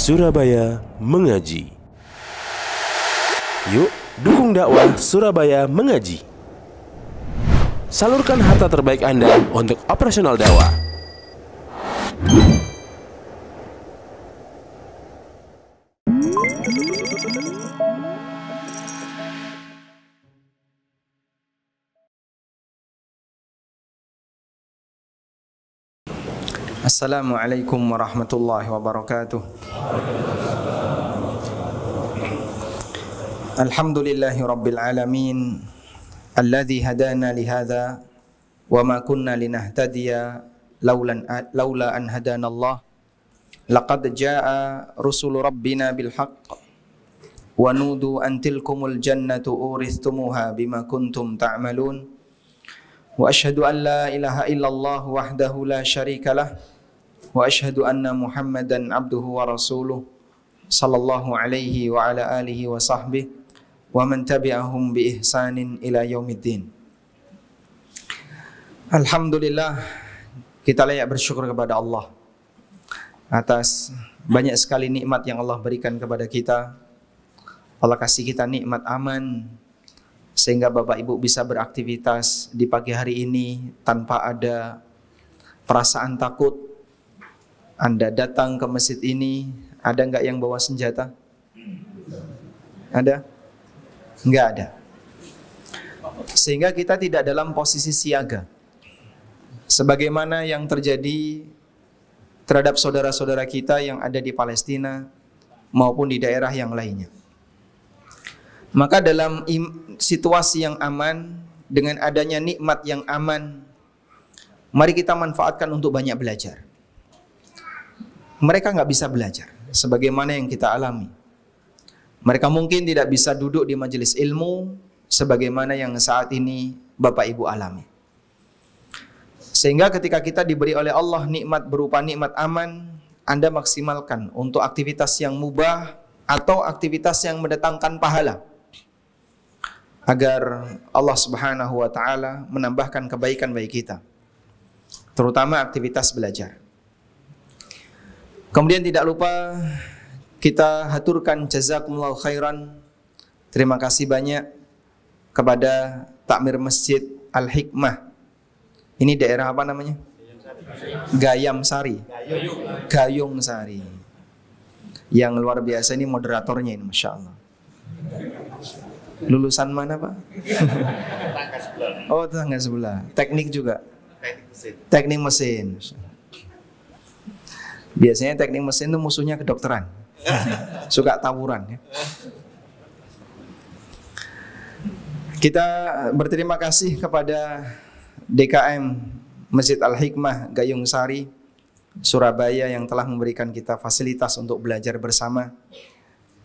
Surabaya Mengaji. Yuk, dukung dakwah Surabaya Mengaji. Salurkan harta terbaik Anda untuk operasional dakwah. Assalamualaikum warahmatullahi wabarakatuh. Alhamdulillahi rabbil alamin, alladzi hadana lihadza wa ma kunna linahtadiya laula an hadanallah. Laqad jaa rusulu rabbina bil haqq wa nudu an tilkumul jannatu uristumuha bima kuntum ta'malun. Wa asyhadu an la ilaha illallah wahdahu la syarikalah wa asyhadu anna Muhammadan abduhu wa rasuluh sallallahu alaihi wa ala alihi wa sahbihi wa man tabi'ahum bi ihsanin ila yaumiddin. Alhamdulillah, kita layak bersyukur kepada Allah atas banyak sekali nikmat yang Allah berikan kepada kita. Allah kasih kita nikmat aman sehingga Bapak Ibu bisa beraktivitas di pagi hari ini tanpa ada perasaan takut. Anda datang ke masjid ini, ada nggak yang bawa senjata? Ada? Nggak ada. Sehingga kita tidak dalam posisi siaga. Sebagaimana yang terjadi terhadap saudara-saudara kita yang ada di Palestina maupun di daerah yang lainnya. Maka dalam situasi yang aman, dengan adanya nikmat yang aman, mari kita manfaatkan untuk banyak belajar. Mereka nggak bisa belajar sebagaimana yang kita alami. Mereka mungkin tidak bisa duduk di majelis ilmu sebagaimana yang saat ini Bapak Ibu alami. Sehingga ketika kita diberi oleh Allah nikmat berupa nikmat aman, Anda maksimalkan untuk aktivitas yang mubah atau aktivitas yang mendatangkan pahala, agar Allah Subhanahu wa taala menambahkan kebaikan bagi kita, terutama aktivitas belajar. Kemudian tidak lupa kita haturkan jazakumullahu khairan. Terima kasih banyak kepada takmir Masjid Al-Hikmah. Ini daerah apa namanya? Gayam Sari. Gayung Sari. Yang luar biasa ini moderatornya ini, Masya Allah. Lulusan mana Pak? Oh, tetangga sebelah. Teknik juga. Teknik mesin. Biasanya teknik mesin itu musuhnya kedokteran. Suka tawuran ya. Kita berterima kasih kepada DKM Masjid Al-Hikmah Gayung Sari Surabaya yang telah memberikan kita fasilitas untuk belajar bersama.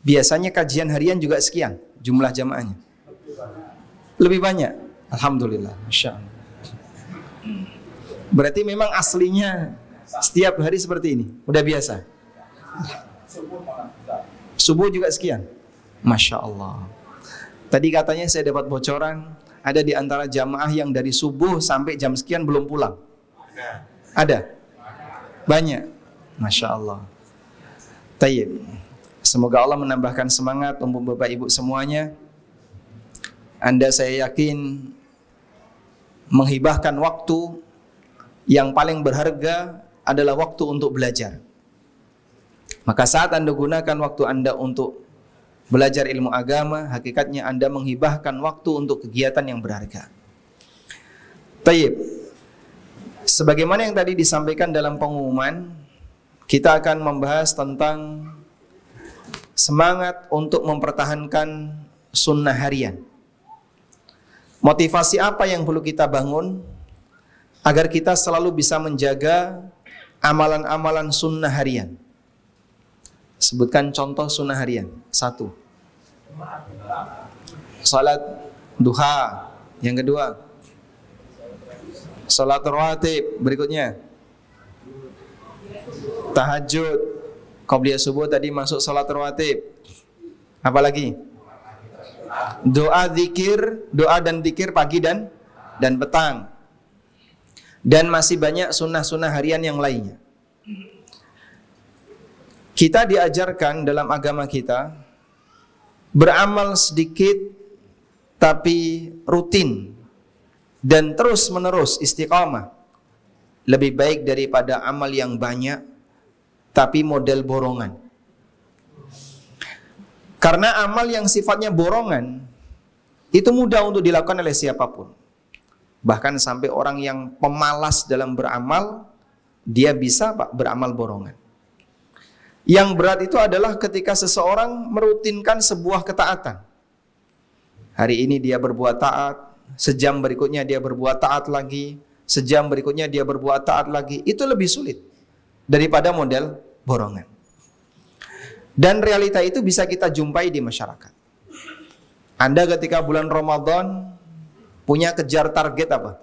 Biasanya kajian harian juga sekian jumlah jamaahnya. Lebih banyak. Alhamdulillah, Masya Allah. Berarti memang aslinya setiap hari seperti ini, udah biasa. Subuh juga sekian. Masya Allah. Tadi katanya saya dapat bocoran, ada di antara jamaah yang dari subuh sampai jam sekian belum pulang. Ada? Banyak. Masya Allah. Tayyib. Semoga Allah menambahkan semangat untuk Bapak Ibu semuanya. Anda saya yakin menghibahkan waktu yang paling berharga adalah waktu untuk belajar. Maka saat Anda gunakan waktu Anda untuk belajar ilmu agama, hakikatnya Anda menghibahkan waktu untuk kegiatan yang berharga. Tayyib. Sebagaimana yang tadi disampaikan dalam pengumuman, kita akan membahas tentang semangat untuk mempertahankan sunnah harian. Motivasi apa yang perlu kita bangun agar kita selalu bisa menjaga amalan-amalan sunnah harian? Sebutkan contoh sunnah harian. 1. Salat duha. Yang kedua, salat rawatib. Berikutnya, tahajud. Qabliyah subuh tadi masuk salat rawatib. Apalagi? Doa zikir, doa dan zikir pagi dan petang. Dan masih banyak sunnah-sunnah harian yang lainnya. Kita diajarkan dalam agama kita beramal sedikit tapi rutin dan terus menerus istiqamah lebih baik daripada amal yang banyak tapi model borongan. Karena amal yang sifatnya borongan itu mudah untuk dilakukan oleh siapapun. Bahkan sampai orang yang pemalas dalam beramal, dia bisa beramal borongan. Yang berat itu adalah ketika seseorang merutinkan sebuah ketaatan. Hari ini dia berbuat taat, sejam berikutnya dia berbuat taat lagi, sejam berikutnya dia berbuat taat lagi. Itu lebih sulit daripada model borongan. Dan realita itu bisa kita jumpai di masyarakat. Anda ketika bulan Ramadan punya kejar target apa?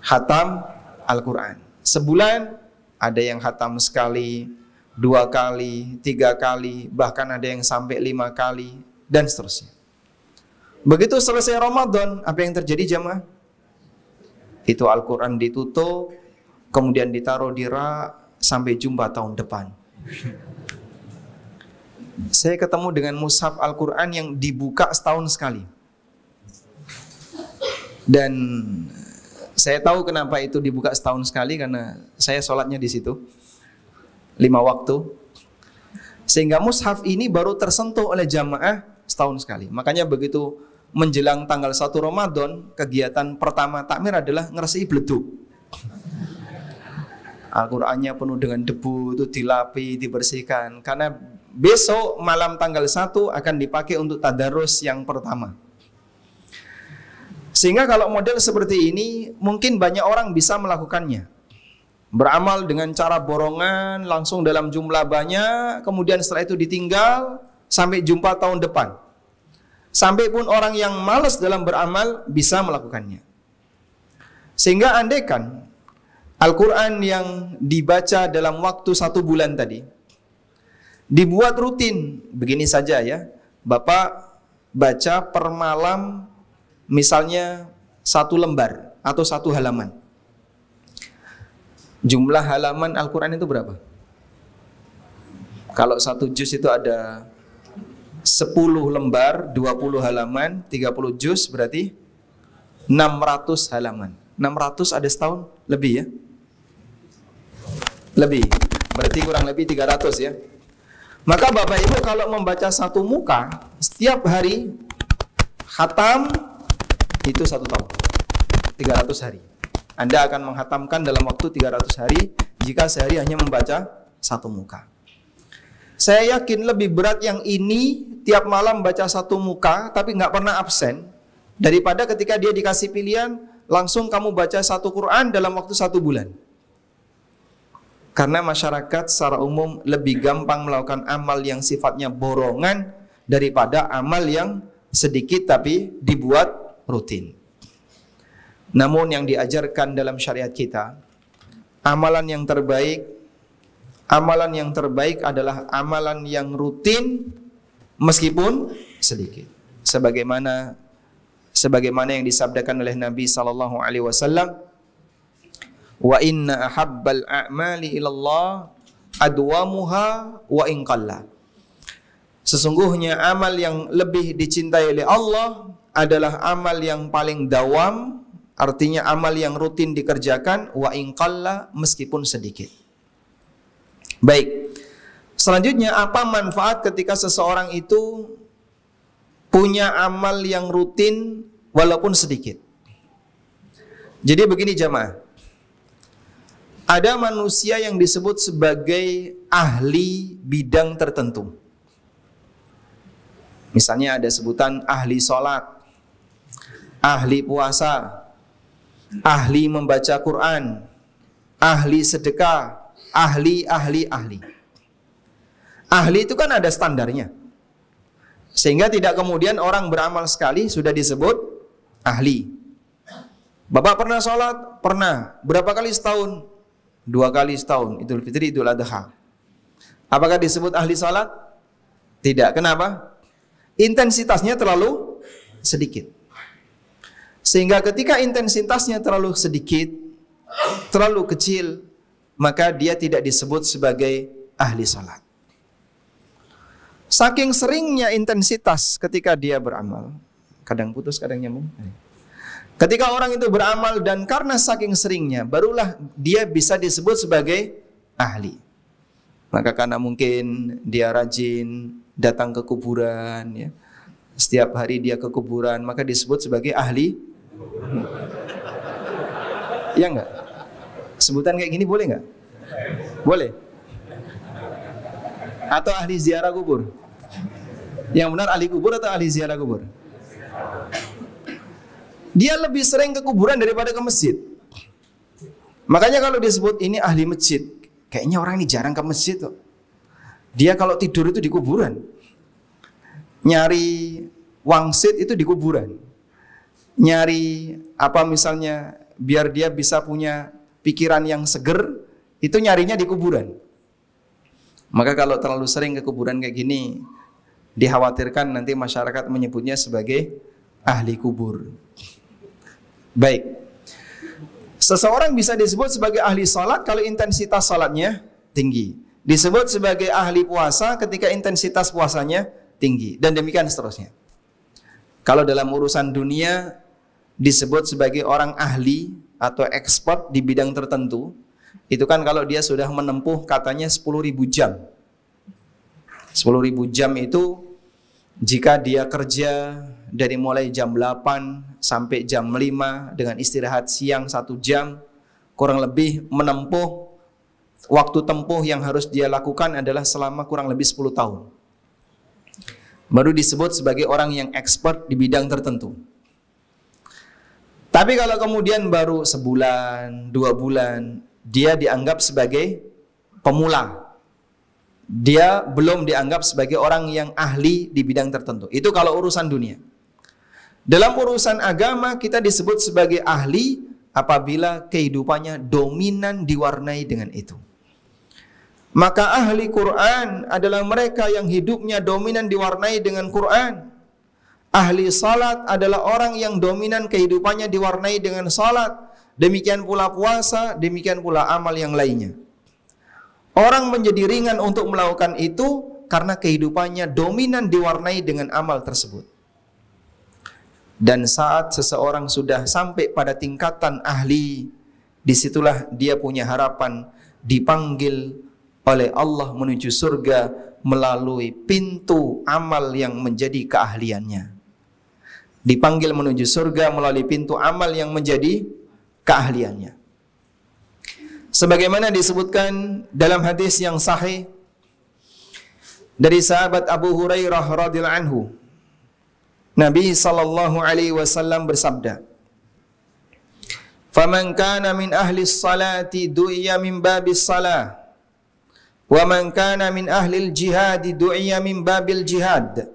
Khatam Al-Quran. Sebulan ada yang khatam sekali, 2 kali, 3 kali, bahkan ada yang sampai 5 kali, dan seterusnya. Begitu selesai Ramadan, apa yang terjadi jamaah? Itu Al-Quran ditutup, kemudian ditaruh di rak, sampai jumpa tahun depan. Saya ketemu dengan mushaf Al-Quran yang dibuka setahun sekali. Dan saya tahu kenapa itu dibuka setahun sekali, karena saya sholatnya di situ 5 waktu. Sehingga mushaf ini baru tersentuh oleh jamaah setahun sekali. Makanya begitu menjelang tanggal 1 Ramadan, kegiatan pertama takmir adalah ngeresi beleduk. Al-Qur'annya penuh dengan debu, itu dilapi, dibersihkan. Karena besok malam tanggal 1 akan dipakai untuk tadarus yang pertama. Sehingga kalau model seperti ini, mungkin banyak orang bisa melakukannya. Beramal dengan cara borongan, langsung dalam jumlah banyak, kemudian setelah itu ditinggal, sampai jumpa tahun depan. Sampai pun orang yang malas dalam beramal bisa melakukannya. Sehingga andaikan Al-Quran yang dibaca dalam waktu 1 bulan tadi dibuat rutin, begini saja ya, Bapak baca per malam misalnya 1 lembar atau 1 halaman. Jumlah halaman Al-Quran itu berapa? Kalau 1 juz itu ada 10 lembar, 20 halaman, 30 juz berarti 600 halaman. 600 ada setahun lebih ya? Lebih. Berarti kurang lebih 300 ya. Maka Bapak Ibu kalau membaca 1 muka setiap hari khatam itu 1 tahun. 300 hari. Anda akan menghatamkan dalam waktu 300 hari jika sehari hanya membaca 1 muka. Saya yakin lebih berat yang ini tiap malam baca 1 muka tapi nggak pernah absen daripada ketika dia dikasih pilihan langsung kamu baca 1 Quran dalam waktu 1 bulan. Karena masyarakat secara umum lebih gampang melakukan amal yang sifatnya borongan daripada amal yang sedikit tapi dibuat rutin. Namun yang diajarkan dalam syariat kita, amalan yang terbaik adalah amalan yang rutin meskipun sedikit. Sebagaimana yang disabdakan oleh Nabi sallallahu alaihi wasallam, wa inna ahabbal a'mali ilallah adwamuha wa in qalla. Sesungguhnya amal yang lebih dicintai oleh Allah adalah amal yang paling dawam, artinya amal yang rutin dikerjakan, wa in qalla, meskipun sedikit. Baik. Selanjutnya, apa manfaat ketika seseorang itu punya amal yang rutin walaupun sedikit? Jadi begini jamaah. Ada manusia yang disebut sebagai ahli bidang tertentu. Misalnya ada sebutan ahli sholat, ahli puasa, ahli membaca Quran, ahli sedekah, ahli. Ahli itu kan ada standarnya. Sehingga tidak kemudian orang beramal sekali sudah disebut ahli. Bapak pernah sholat? Pernah. Berapa kali setahun? 2 kali setahun, Idul Fitri, Idul Adha. Apakah disebut ahli salat? Tidak. Kenapa? Intensitasnya terlalu sedikit. Sehingga ketika intensitasnya terlalu sedikit, terlalu kecil, maka dia tidak disebut sebagai ahli salat. Saking seringnya intensitas ketika dia beramal, kadang putus, kadang nyambung. Ketika orang itu beramal dan karena saking seringnya, barulah dia bisa disebut sebagai ahli. Maka karena mungkin dia rajin datang ke kuburan, ya, setiap hari dia ke kuburan, maka disebut sebagai ahli. Ya enggak? Sebutan kayak gini boleh enggak? Boleh. Atau ahli ziarah kubur? Yang benar ahli kubur atau ahli ziarah kubur? Dia lebih sering ke kuburan daripada ke masjid. Makanya kalau disebut ini ahli masjid, kayaknya orang ini jarang ke masjid tuh. Dia kalau tidur itu di kuburan. Nyari wangsit itu di kuburan. Nyari apa misalnya biar dia bisa punya pikiran yang seger, itu nyarinya di kuburan. Maka kalau terlalu sering ke kuburan kayak gini, dikhawatirkan nanti masyarakat menyebutnya sebagai ahli kubur. Baik. Seseorang bisa disebut sebagai ahli salat kalau intensitas salatnya tinggi. Disebut sebagai ahli puasa ketika intensitas puasanya tinggi. Dan demikian seterusnya. Kalau dalam urusan dunia disebut sebagai orang ahli atau expert di bidang tertentu, itu kan kalau dia sudah menempuh katanya 10.000 jam. 10.000 jam itu jika dia kerja dari mulai jam 8 sampai jam 5 dengan istirahat siang 1 jam, kurang lebih menempuh waktu tempuh yang harus dia lakukan adalah selama kurang lebih 10 tahun. Baru disebut sebagai orang yang expert di bidang tertentu. Tapi kalau kemudian baru sebulan, 2 bulan, dia dianggap sebagai pemula. Dia belum dianggap sebagai orang yang ahli di bidang tertentu. Itu kalau urusan dunia. Dalam urusan agama kita disebut sebagai ahli apabila kehidupannya dominan diwarnai dengan itu. Maka ahli Quran adalah mereka yang hidupnya dominan diwarnai dengan Quran. Ahli salat adalah orang yang dominan kehidupannya diwarnai dengan salat. Demikian pula puasa, demikian pula amal yang lainnya. Orang menjadi ringan untuk melakukan itu karena kehidupannya dominan diwarnai dengan amal tersebut. Dan saat seseorang sudah sampai pada tingkatan ahli, disitulah dia punya harapan dipanggil oleh Allah menuju surga melalui pintu amal yang menjadi keahliannya. Dipanggil menuju surga melalui pintu amal yang menjadi keahliannya. Sebagaimana disebutkan dalam hadis yang sahih dari sahabat Abu Hurairah radhiyallahu anhu, Nabi sallallahu alaihi wasallam bersabda, "Faman kana min ahli salati du'iya min babis salah, wa man kana min ahli al-jihad du'iya min babil jihad,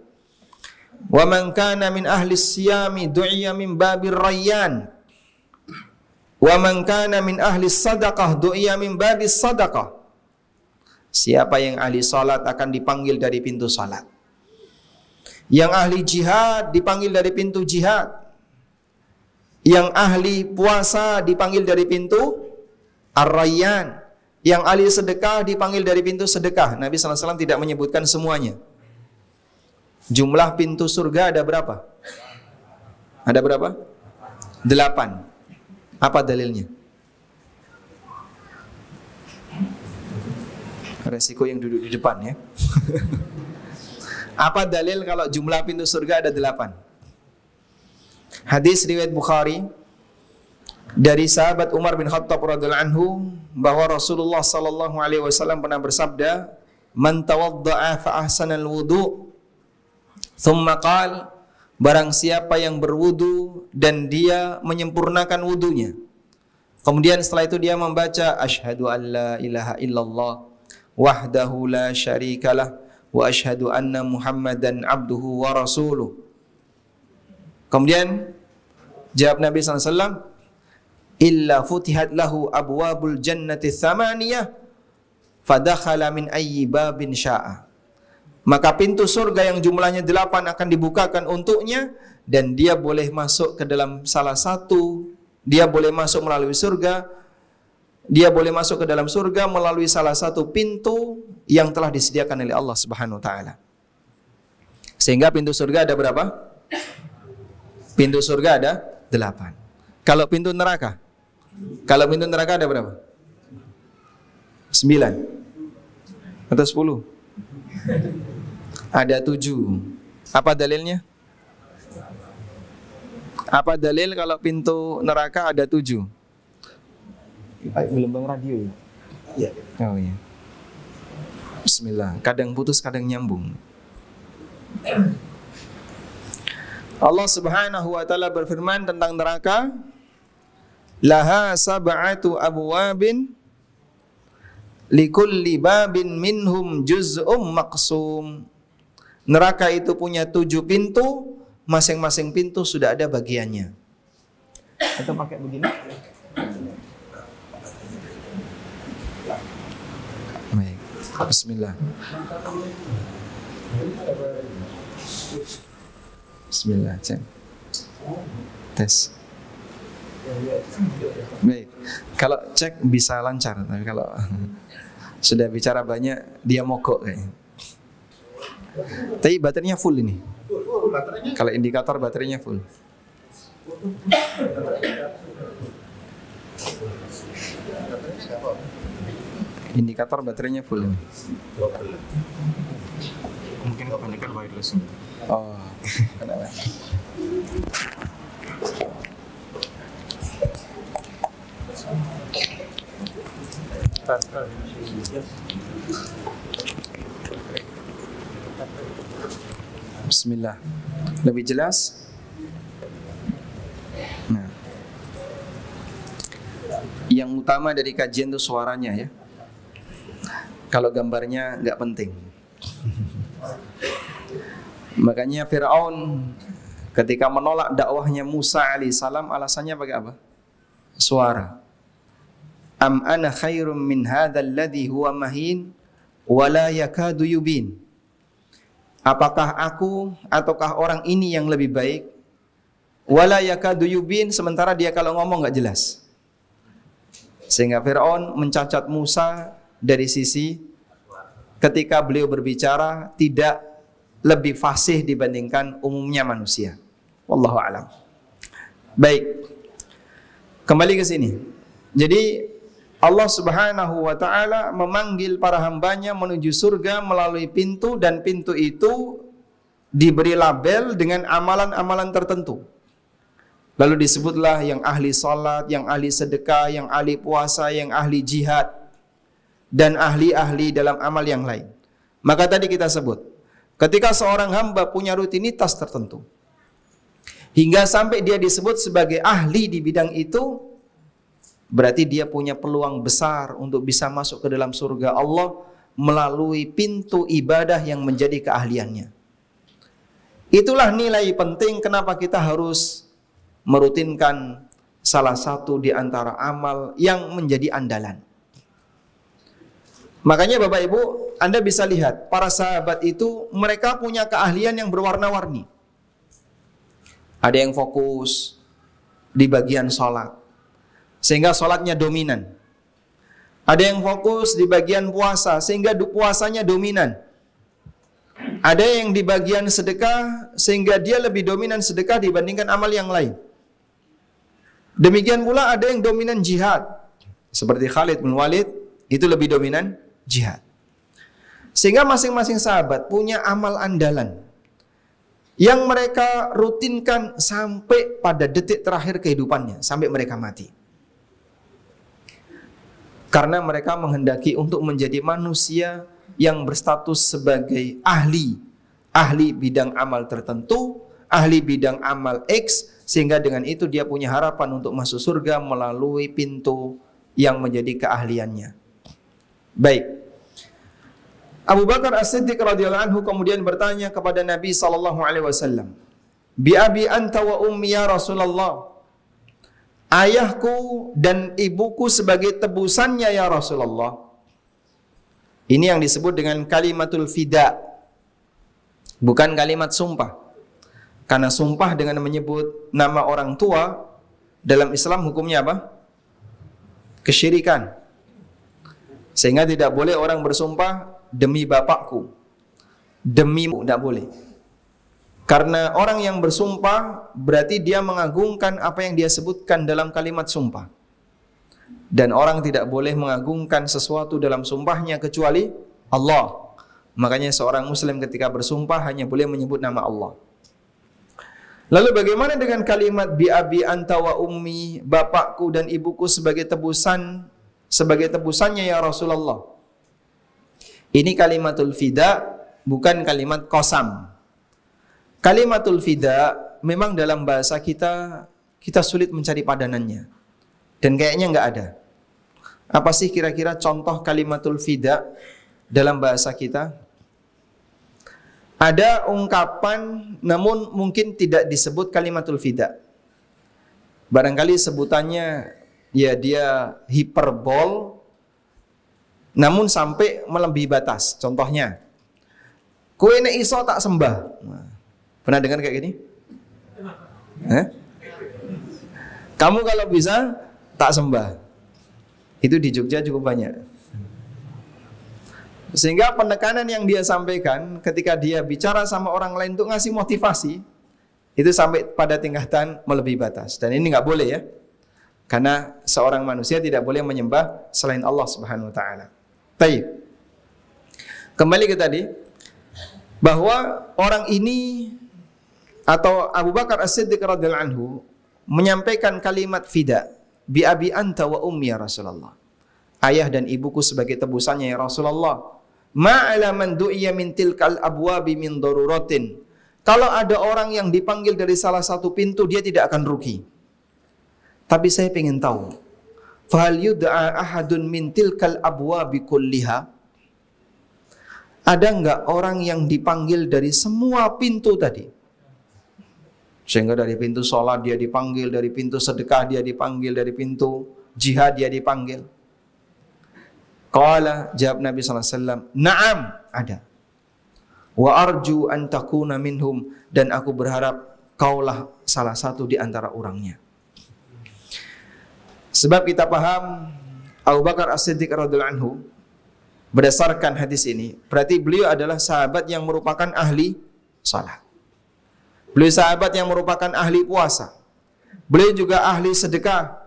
wa man kana min ahli siyami du'iya min babir rayyan, wa man kana min ahli sadaqah du'iya min babis sadaqah." Siapa yang ahli salat akan dipanggil dari pintu salat. Yang ahli jihad dipanggil dari pintu jihad. Yang ahli puasa dipanggil dari pintu ar-rayyan. Yang ahli sedekah dipanggil dari pintu sedekah. Nabi SAW tidak menyebutkan semuanya. Jumlah pintu surga ada berapa? Ada berapa? 8. Apa dalilnya? Resiko yang duduk di depan ya. Apa dalil kalau jumlah pintu surga ada 8? Hadis riwayat Bukhari dari sahabat Umar bin Khattab radhiyallahu anhu bahwa Rasulullah sallallahu alaihi wasallam pernah bersabda, "Man tawadda'a fa ahsana al-wudu', thumma qala," barang siapa yang berwudu dan dia menyempurnakan wudunya. Kemudian setelah itu dia membaca asyhadu an la ilaha illallah wahdahu la syarikalah wa asyhadu anna Muhammadan abduhu wa rasuluh. Kemudian jawab Nabi SAW, illa futihat lahu abwabul jannati thamaniyah fadakhala min ayyi babin sya'a. Maka pintu surga yang jumlahnya 8 akan dibukakan untuknya dan dia boleh masuk ke dalam salah satu, dia boleh masuk melalui surga dia boleh masuk ke dalam surga melalui salah satu pintu yang telah disediakan oleh Allah Subhanahu wa taala. Sehingga pintu surga ada berapa? Pintu surga ada 8. Kalau pintu neraka? Kalau pintu neraka ada berapa? 9 atau 10? Ada 7. Apa dalilnya? Apa dalil kalau pintu neraka ada 7? Gelombang radio ya? Oh iya. Bismillah. Kadang putus, kadang nyambung. Allah Subhanahu wa taala berfirman tentang neraka, laha sab'atu abwabin likulli babin minhum juz'um maqsum. Neraka itu punya 7 pintu, masing-masing pintu sudah ada bagiannya. Atau pakai begini? Baik. Bismillah. Bismillah, cek. Tes. Baik. Kalau cek bisa lancar, tapi kalau sudah bicara banyak dia mogok kayaknya. Tapi baterainya full ini. Kalau indikator baterainya full. Indikator baterainya full ini. Mungkin kebanyakan wireless. Oh, kenapa? Bismillah. Lebih jelas? Nah. Yang utama dari kajian itu suaranya ya. Kalau gambarnya nggak penting. Makanya Fir'aun ketika menolak dakwahnya Musa alaihissalam, alasannya pakai apa? Suara. Am ana khairum min hadzal ladzi huwa mahin wa la yakadu yubin. Apakah aku ataukah orang ini yang lebih baik? Wala yakadu yubin, sementara dia kalau ngomong nggak jelas. Sehingga Fir'aun mencacat Musa dari sisi ketika beliau berbicara tidak lebih fasih dibandingkan umumnya manusia. Wallahu a'lam. Baik. Kembali ke sini. Jadi Allah Subhanahu wa taala memanggil para hambanya menuju surga melalui pintu, dan pintu itu diberi label dengan amalan-amalan tertentu. Lalu disebutlah yang ahli salat, yang ahli sedekah, yang ahli puasa, yang ahli jihad, dan ahli-ahli dalam amal yang lain. Maka tadi kita sebut, ketika seorang hamba punya rutinitas tertentu, hingga sampai dia disebut sebagai ahli di bidang itu, berarti dia punya peluang besar untuk bisa masuk ke dalam surga Allah melalui pintu ibadah yang menjadi keahliannya. Itulah nilai penting kenapa kita harus merutinkan salah satu di antara amal yang menjadi andalan. Makanya Bapak Ibu, Anda bisa lihat para sahabat itu mereka punya keahlian yang berwarna-warni. Ada yang fokus di bagian sholat, sehingga sholatnya dominan. Ada yang fokus di bagian puasa, sehingga puasanya dominan. Ada yang di bagian sedekah, sehingga dia lebih dominan sedekah dibandingkan amal yang lain. Demikian pula ada yang dominan jihad, seperti Khalid bin Walid, itu lebih dominan jihad. Sehingga masing-masing sahabat punya amal andalan yang mereka rutinkan sampai pada detik terakhir kehidupannya, sampai mereka mati. Karena mereka menghendaki untuk menjadi manusia yang berstatus sebagai ahli bidang amal tertentu, ahli bidang amal X, sehingga dengan itu dia punya harapan untuk masuk surga melalui pintu yang menjadi keahliannya. Baik. Abu Bakar As-Siddiq radhiyallahu anhu kemudian bertanya kepada Nabi sallallahu alaihi wasallam, "Bi abi anta wa ummi ya Rasulullah." Ayahku dan ibuku sebagai tebusannya ya Rasulullah. Ini yang disebut dengan kalimatul fida. Bukan kalimat sumpah. Karena sumpah dengan menyebut nama orang tua dalam Islam hukumnya apa? Kesyirikan. Sehingga tidak boleh orang bersumpah demi bapakku, demi, tidak boleh. Karena orang yang bersumpah berarti dia mengagungkan apa yang dia sebutkan dalam kalimat sumpah. Dan orang tidak boleh mengagungkan sesuatu dalam sumpahnya kecuali Allah. Makanya seorang muslim ketika bersumpah hanya boleh menyebut nama Allah. Lalu bagaimana dengan kalimat bi abi anta wa ummi, bapakku dan ibuku sebagai tebusannya ya Rasulullah. Ini kalimatul fida, bukan kalimat qasam. Kalimatul fida memang dalam bahasa kita sulit mencari padanannya. Dan kayaknya nggak ada. Apa sih kira-kira contoh kalimatul fida dalam bahasa kita? Ada ungkapan namun mungkin tidak disebut kalimatul fida. Barangkali sebutannya ya dia hiperbol namun sampai melebihi batas. Contohnya, kowe nek iso tak sembah. Pernah dengar kayak gini? Kamu kalau bisa tak sembah. Itu di Jogja cukup banyak. Sehingga penekanan yang dia sampaikan ketika dia bicara sama orang lain untuk ngasih motivasi, itu sampai pada tingkatan melebihi batas. Dan ini nggak boleh ya. Karena seorang manusia tidak boleh menyembah selain Allah Subhanahu wa taala. Baik. Kembali ke tadi bahwa orang ini atau Abu Bakar As-Siddiq radhiyallahu anhu menyampaikan kalimat fida, bi abi anta wa ummi ya Rasulullah. Ayah dan ibuku sebagai tebusannya ya Rasulullah. Ma'ala man du'iya min tilkal abwabi min daruratin. Kalau ada orang yang dipanggil dari salah satu pintu, dia tidak akan rugi. Tapi saya ingin tahu, fahal yud'a ahadun min tilkal abwabi kulliha? Ada enggak orang yang dipanggil dari semua pintu tadi? Sehingga dari pintu sholat dia dipanggil, dari pintu sedekah dia dipanggil, dari pintu jihad dia dipanggil. Qala, jawab Nabi SAW, na'am, ada. Wa arju an takuna minhum, dan aku berharap kaulah salah satu di antara orangnya. Sebab kita paham Abu Bakar As-Siddiq radhiyallahu anhu berdasarkan hadis ini, berarti beliau adalah sahabat yang merupakan ahli salat. Beliau sahabat yang merupakan ahli puasa. Beliau juga ahli sedekah.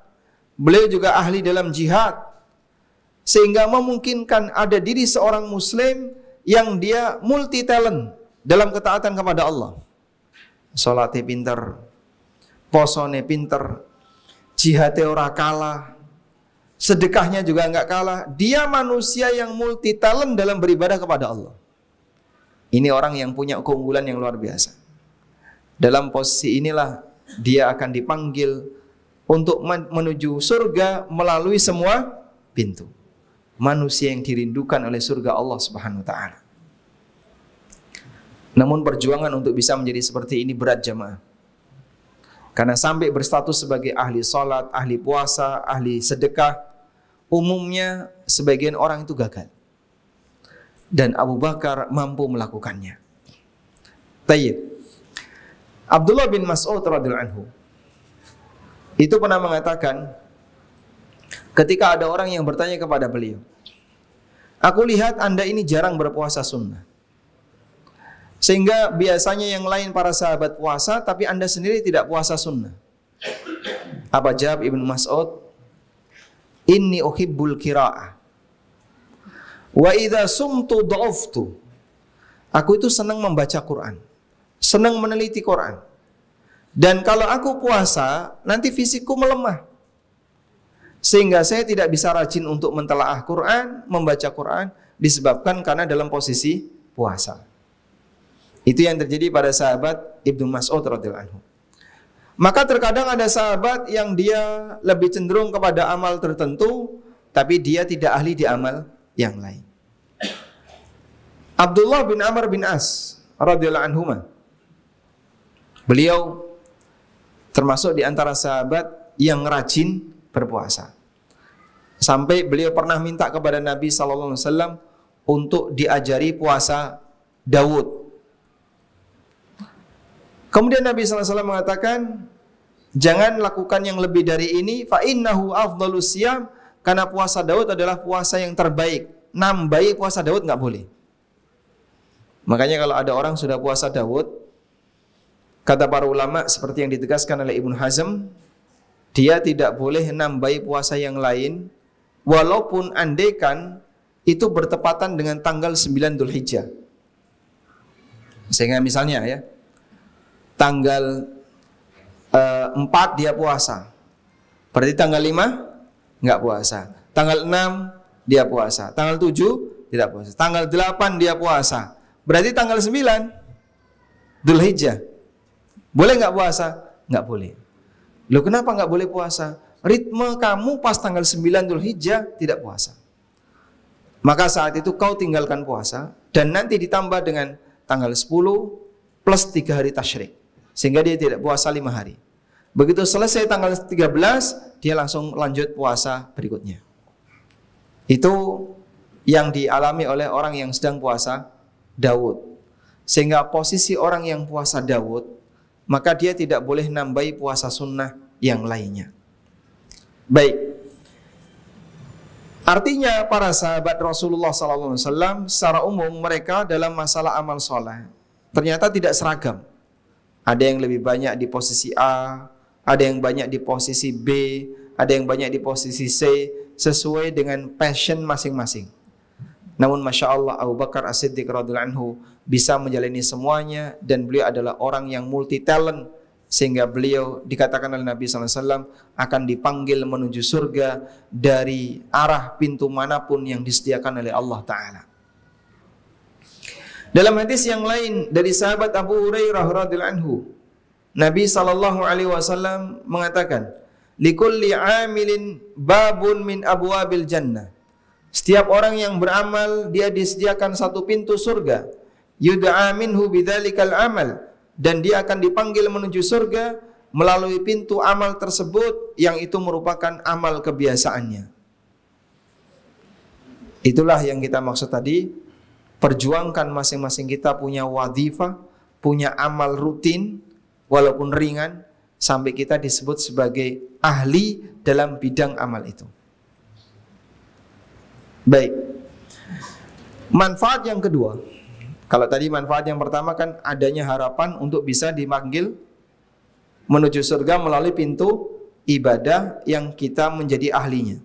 Beliau juga ahli dalam jihad. Sehingga memungkinkan ada diri seorang muslim yang dia multi talent dalam ketaatan kepada Allah. Salatnya pinter, posone pinter, jihadnya ora kalah, sedekahnya juga enggak kalah. Dia manusia yang multi talent dalam beribadah kepada Allah. Ini orang yang punya keunggulan yang luar biasa. Dalam posisi inilah dia akan dipanggil untuk menuju surga melalui semua pintu. Manusia yang dirindukan oleh surga Allah Subhanahu wa taala. Namun perjuangan untuk bisa menjadi seperti ini berat jamaah. Karena sampai berstatus sebagai ahli salat, ahli puasa, ahli sedekah, umumnya sebagian orang itu gagal. Dan Abu Bakar mampu melakukannya. Tayyib. Abdullah bin Mas'ud radhiyallahu anhu itu pernah mengatakan, ketika ada orang yang bertanya kepada beliau, aku lihat Anda ini jarang berpuasa sunnah. Sehingga biasanya yang lain para sahabat puasa, tapi Anda sendiri tidak puasa sunnah. Apa jawab Ibnu Mas'ud? Inni uhibbul qira'ah. Wa idza sumtu dha'uftu. Aku itu senang membaca Quran, senang meneliti Quran. Dan kalau aku puasa, nanti fisikku melemah. Sehingga saya tidak bisa rajin untuk mentelaah Quran, membaca Quran, disebabkan karena dalam posisi puasa. Itu yang terjadi pada sahabat Ibnu Mas'ud radhiyallahu anhu. Maka terkadang ada sahabat yang dia lebih cenderung kepada amal tertentu, tapi dia tidak ahli di amal yang lain. Abdullah bin Amr bin As radhiyallahu anhu, beliau termasuk di antara sahabat yang rajin berpuasa. Sampai beliau pernah minta kepada Nabi SAW untuk diajari puasa Daud. Kemudian Nabi SAW mengatakan, jangan lakukan yang lebih dari ini, fa innahu afdhalus siyam, karena puasa Daud adalah puasa yang terbaik. Nambahi puasa Daud nggak boleh. Makanya kalau ada orang sudah puasa Daud, kata para ulama seperti yang ditegaskan oleh Ibnu Hazm, dia tidak boleh nambahi puasa yang lain, walaupun andaikan itu bertepatan dengan tanggal 9 Dzulhijjah. Sehingga misalnya ya, tanggal 4 dia puasa, berarti tanggal 5 nggak puasa, tanggal 6 dia puasa, tanggal 7 tidak puasa, tanggal 8 dia puasa, berarti tanggal 9 Dzulhijjah boleh nggak puasa? Nggak boleh. Loh, kenapa nggak boleh puasa? Ritme kamu pas tanggal 9 Dzulhijjah tidak puasa. Maka saat itu kau tinggalkan puasa, dan nanti ditambah dengan tanggal 10 plus 3 hari tasyrik, sehingga dia tidak puasa 5 hari. Begitu selesai tanggal 13, dia langsung lanjut puasa berikutnya. Itu yang dialami oleh orang yang sedang puasa Daud. Sehingga posisi orang yang puasa Daud, maka dia tidak boleh nambahi puasa sunnah yang lainnya. Baik. Artinya para sahabat Rasulullah SAW secara umum mereka dalam masalah amal soleh ternyata tidak seragam. Ada yang lebih banyak di posisi A, ada yang banyak di posisi B, ada yang banyak di posisi C, sesuai dengan passion masing-masing. Namun Masya Allah, Abu Bakar As-Siddiq radhiyallahu anhu bisa menjalani semuanya, dan beliau adalah orang yang multi talent, sehingga beliau dikatakan oleh Nabi SAW akan dipanggil menuju surga dari arah pintu manapun yang disediakan oleh Allah Ta'ala. Dalam hadis yang lain dari sahabat Abu Hurairah radhiyallahu anhu, Nabi SAW mengatakan, likulli amilin babun min abwabil jannah. Setiap orang yang beramal, dia disediakan satu pintu surga. Yud'a minhu bidzalikal amal, dan dia akan dipanggil menuju surga melalui pintu amal tersebut yang itu merupakan amal kebiasaannya. Itulah yang kita maksud tadi, perjuangkan masing-masing kita punya wadhifah, punya amal rutin walaupun ringan, sampai kita disebut sebagai ahli dalam bidang amal itu. Baik. Manfaat yang kedua, kalau tadi manfaat yang pertama kan adanya harapan untuk bisa dipanggil menuju surga melalui pintu ibadah yang kita menjadi ahlinya.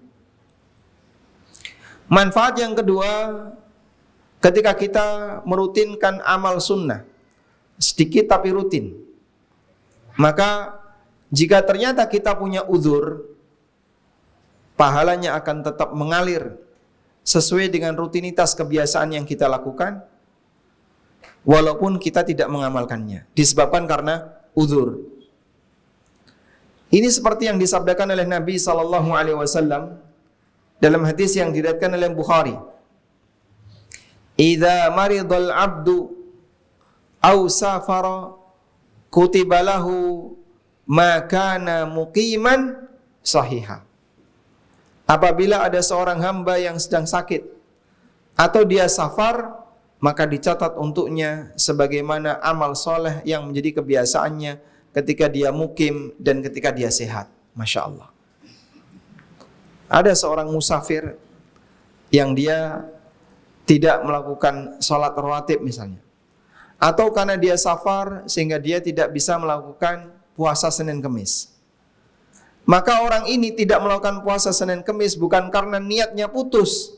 Manfaat yang kedua, ketika kita merutinkan amal sunnah, sedikit tapi rutin, maka jika ternyata kita punya uzur, pahalanya akan tetap mengalir sesuai dengan rutinitas kebiasaan yang kita lakukan, walaupun kita tidak mengamalkannya, disebabkan karena uzur. Ini seperti yang disabdakan oleh Nabi SAW dalam hadis yang diriwayatkan oleh Bukhari. Idza maridal abdu aw safara kutiba lahu ma kana muqiman sahiha. Apabila ada seorang hamba yang sedang sakit atau dia safar, maka dicatat untuknya sebagaimana amal soleh yang menjadi kebiasaannya ketika dia mukim dan ketika dia sehat. Masya Allah. Ada seorang musafir yang dia tidak melakukan sholat rawatib misalnya, atau karena dia safar sehingga dia tidak bisa melakukan puasa Senin Kemis. Maka orang ini tidak melakukan puasa Senin Kemis bukan karena niatnya putus,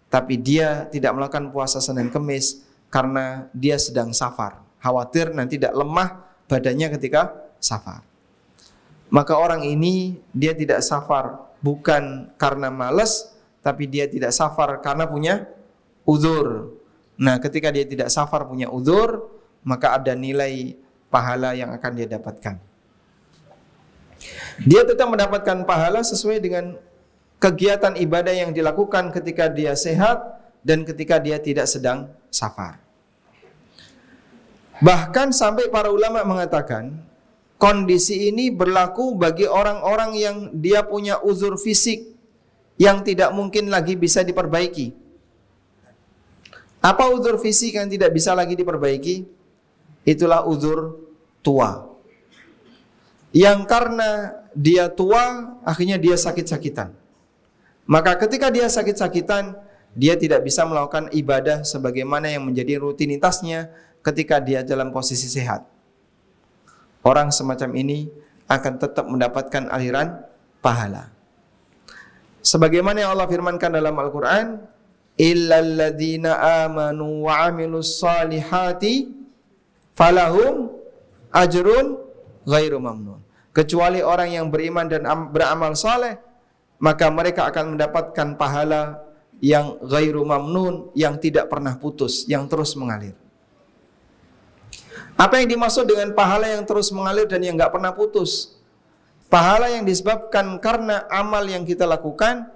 tapi dia tidak melakukan puasa Senin Kemis karena dia sedang safar, khawatir nanti tidak lemah badannya ketika safar. Maka orang ini dia tidak safar bukan karena malas, tapi dia tidak safar karena punya uzur. Nah, ketika dia tidak safar punya uzur, maka ada nilai pahala yang akan dia dapatkan. Dia tetap mendapatkan pahala sesuai dengan kegiatan ibadah yang dilakukan ketika dia sehat dan ketika dia tidak sedang safar. Bahkan sampai para ulama mengatakan kondisi ini berlaku bagi orang-orang yang dia punya uzur fisik yang tidak mungkin lagi bisa diperbaiki. Apa uzur fisik yang tidak bisa lagi diperbaiki? Itulah uzur tua. Yang karena dia tua, akhirnya dia sakit-sakitan. Maka ketika dia sakit-sakitan, dia tidak bisa melakukan ibadah sebagaimana yang menjadi rutinitasnya ketika dia dalam posisi sehat. Orang semacam ini akan tetap mendapatkan aliran pahala. Sebagaimana yang Allah firmankan dalam Al-Quran, illal ladzina amanu wa amilus salihati falahum ajrun ghairu mamnun. Kecuali orang yang beriman dan beramal saleh, maka mereka akan mendapatkan pahala yang ghairu mamnun, yang tidak pernah putus, yang terus mengalir. Apa yang dimaksud dengan pahala yang terus mengalir dan yang enggak pernah putus? Pahala yang disebabkan karena amal yang kita lakukan,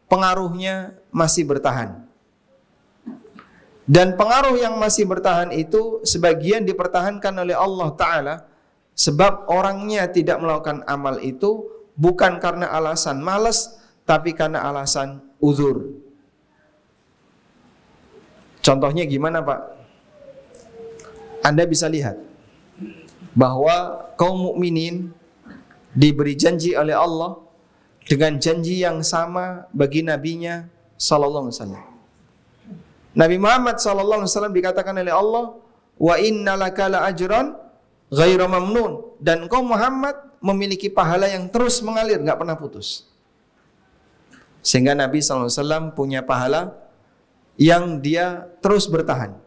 pengaruhnya masih bertahan. Dan pengaruh yang masih bertahan itu sebagian dipertahankan oleh Allah Ta'ala, sebab orangnya tidak melakukan amal itu bukan karena alasan malas, tapi karena alasan uzur. Contohnya gimana, Pak? Anda bisa lihat bahwa kaum mukminin diberi janji oleh Allah dengan janji yang sama bagi nabinya sallallahu alaihi wasallam. Nabi Muhammad sallallahu alaihi wasallam dikatakan oleh Allah, wa innalaka la ajran ghairu mamnun, dan kau Muhammad memiliki pahala yang terus mengalir, enggak pernah putus. Sehingga Nabi sallallahu alaihi wasallam punya pahala yang dia terus bertahan.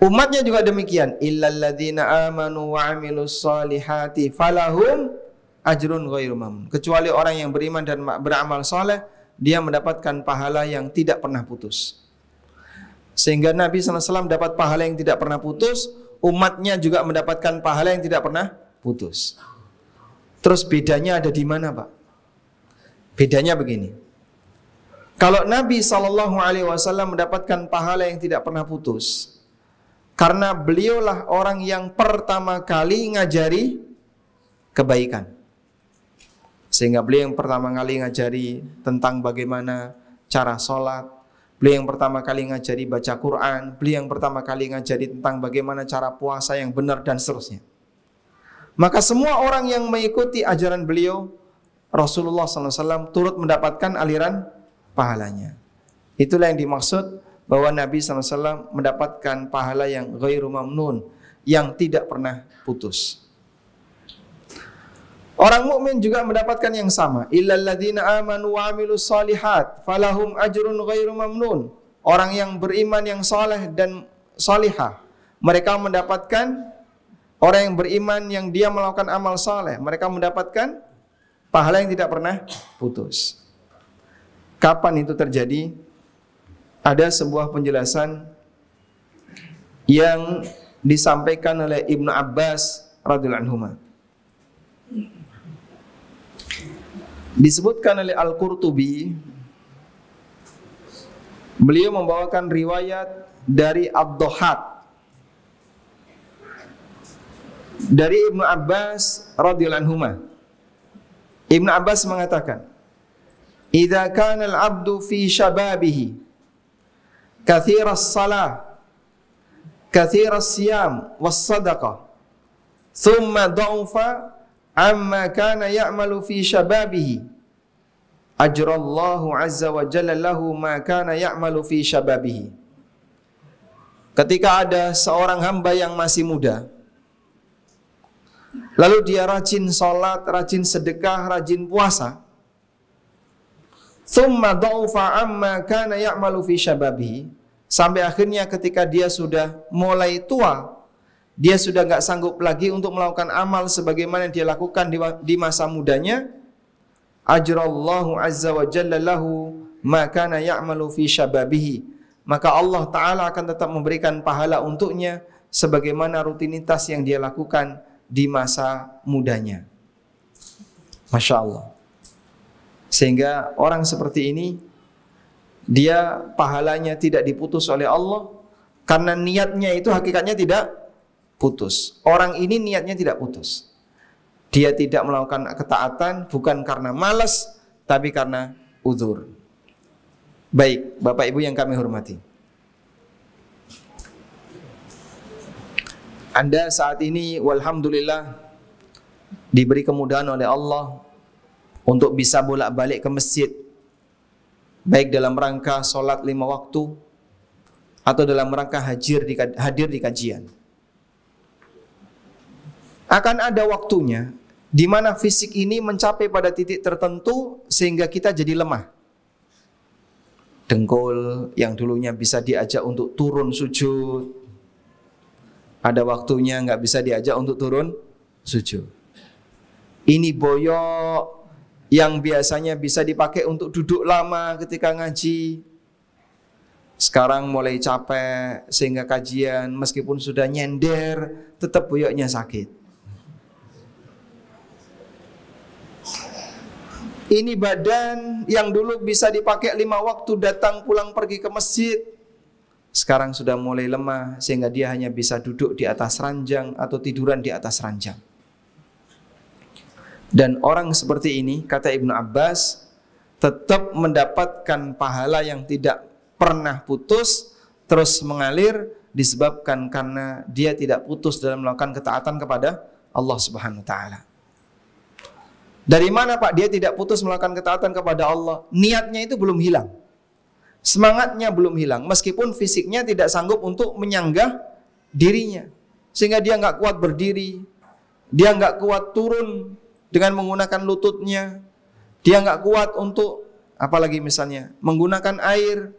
Umatnya juga demikian, illal ladzina amanu wa amilus solihati falahum ajrun ghairu mamnun. Kecuali orang yang beriman dan beramal soleh, dia mendapatkan pahala yang tidak pernah putus. Sehingga Nabi SAW dapat pahala yang tidak pernah putus, umatnya juga mendapatkan pahala yang tidak pernah putus. Terus bedanya ada di mana, Pak? Bedanya begini. Kalau Nabi SAW mendapatkan pahala yang tidak pernah putus, karena beliaulah orang yang pertama kali ngajari kebaikan. Sehingga beliau yang pertama kali ngajari tentang bagaimana cara sholat, beliau yang pertama kali ngajari baca Quran, beliau yang pertama kali ngajari tentang bagaimana cara puasa yang benar dan seterusnya. Maka semua orang yang mengikuti ajaran beliau, Rasulullah SAW turut mendapatkan aliran pahalanya. Itulah yang dimaksud bahwa Nabi SAW mendapatkan pahala yang ghairu mamnun, yang tidak pernah putus. Orang mukmin juga mendapatkan yang sama. Illal ladzina amanu wa amilus solihat falahum ajrun ghairu mamnun. Orang yang beriman yang saleh dan salihah, mereka mendapatkan, orang yang beriman yang dia melakukan amal saleh, mereka mendapatkan pahala yang tidak pernah putus. Kapan itu terjadi? Ada sebuah penjelasan yang disampaikan oleh Ibnu Abbas radhiyallahu anhu. Disebutkan oleh Al-Qurtubi, beliau membawakan riwayat dari Ad-Dhahhak dari Ibnu Abbas radhiyallahu anhu. Ibnu Abbas mengatakan, "Idza kana al-'abdu fi shababihi kathir as-salah, kathir as-siyam was-sadaqah, thumma dha'ufa amma kana ya'malu fi shababihi, ajrallahu azza wa jalla lahu ma kana ya'malu fi shababihi." Ketika ada seorang hamba yang masih muda, lalu dia rajin salat, rajin sedekah, rajin puasa, thumma dha'ufa amma kana ya'malu fi syababihi, sampai akhirnya ketika dia sudah mulai tua, dia sudah enggak sanggup lagi untuk melakukan amal sebagaimana yang dia lakukan di masa mudanya, ajrallahu azza wa jalla lahu ma kana ya'malu fi syababihi, maka Allah Ta'ala akan tetap memberikan pahala untuknya sebagaimana rutinitas yang dia lakukan di masa mudanya. Masya Allah. Sehingga orang seperti ini, dia pahalanya tidak diputus oleh Allah, karena niatnya itu hakikatnya tidak putus. Orang ini niatnya tidak putus. Dia tidak melakukan ketaatan bukan karena malas, tapi karena uzur. Baik, Bapak Ibu yang kami hormati, Anda saat ini walhamdulillah diberi kemudahan oleh Allah untuk bisa bolak-balik ke masjid baik dalam rangka sholat 5 waktu atau dalam rangka hadir di kajian. Akan ada waktunya di mana fisik ini mencapai pada titik tertentu sehingga kita jadi lemah. Dengkul yang dulunya bisa diajak untuk turun sujud, ada waktunya nggak bisa diajak untuk turun sujud. Ini boyok yang biasanya bisa dipakai untuk duduk lama ketika ngaji, sekarang mulai capek sehingga kajian meskipun sudah nyender tetap boyoknya sakit. Ini badan yang dulu bisa dipakai 5 waktu datang pulang pergi ke masjid, sekarang sudah mulai lemah sehingga dia hanya bisa duduk di atas ranjang atau tiduran di atas ranjang. Dan orang seperti ini, kata Ibnu Abbas, tetap mendapatkan pahala yang tidak pernah putus, terus mengalir, disebabkan karena dia tidak putus dalam melakukan ketaatan kepada Allah Subhanahu wa taala. Dari mana Pak dia tidak putus melakukan ketaatan kepada Allah? Niatnya itu belum hilang, semangatnya belum hilang, meskipun fisiknya tidak sanggup untuk menyanggah dirinya, sehingga dia nggak kuat berdiri, dia nggak kuat turun dengan menggunakan lututnya, dia nggak kuat untuk apalagi misalnya menggunakan air.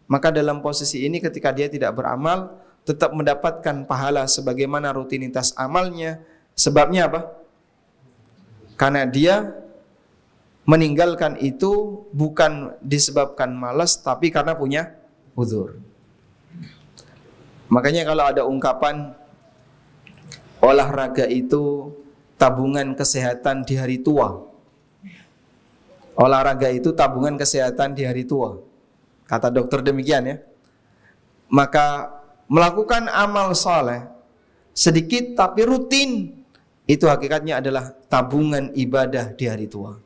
Maka dalam posisi ini ketika dia tidak beramal, tetap mendapatkan pahala sebagaimana rutinitas amalnya. Sebabnya apa? Karena dia meninggalkan itu bukan disebabkan malas, tapi karena punya uzur. Makanya kalau ada ungkapan olahraga itu tabungan kesehatan di hari tua, olahraga itu tabungan kesehatan di hari tua, kata dokter demikian ya. Maka melakukan amal soleh sedikit tapi rutin, itu hakikatnya adalah tabungan ibadah di hari tua.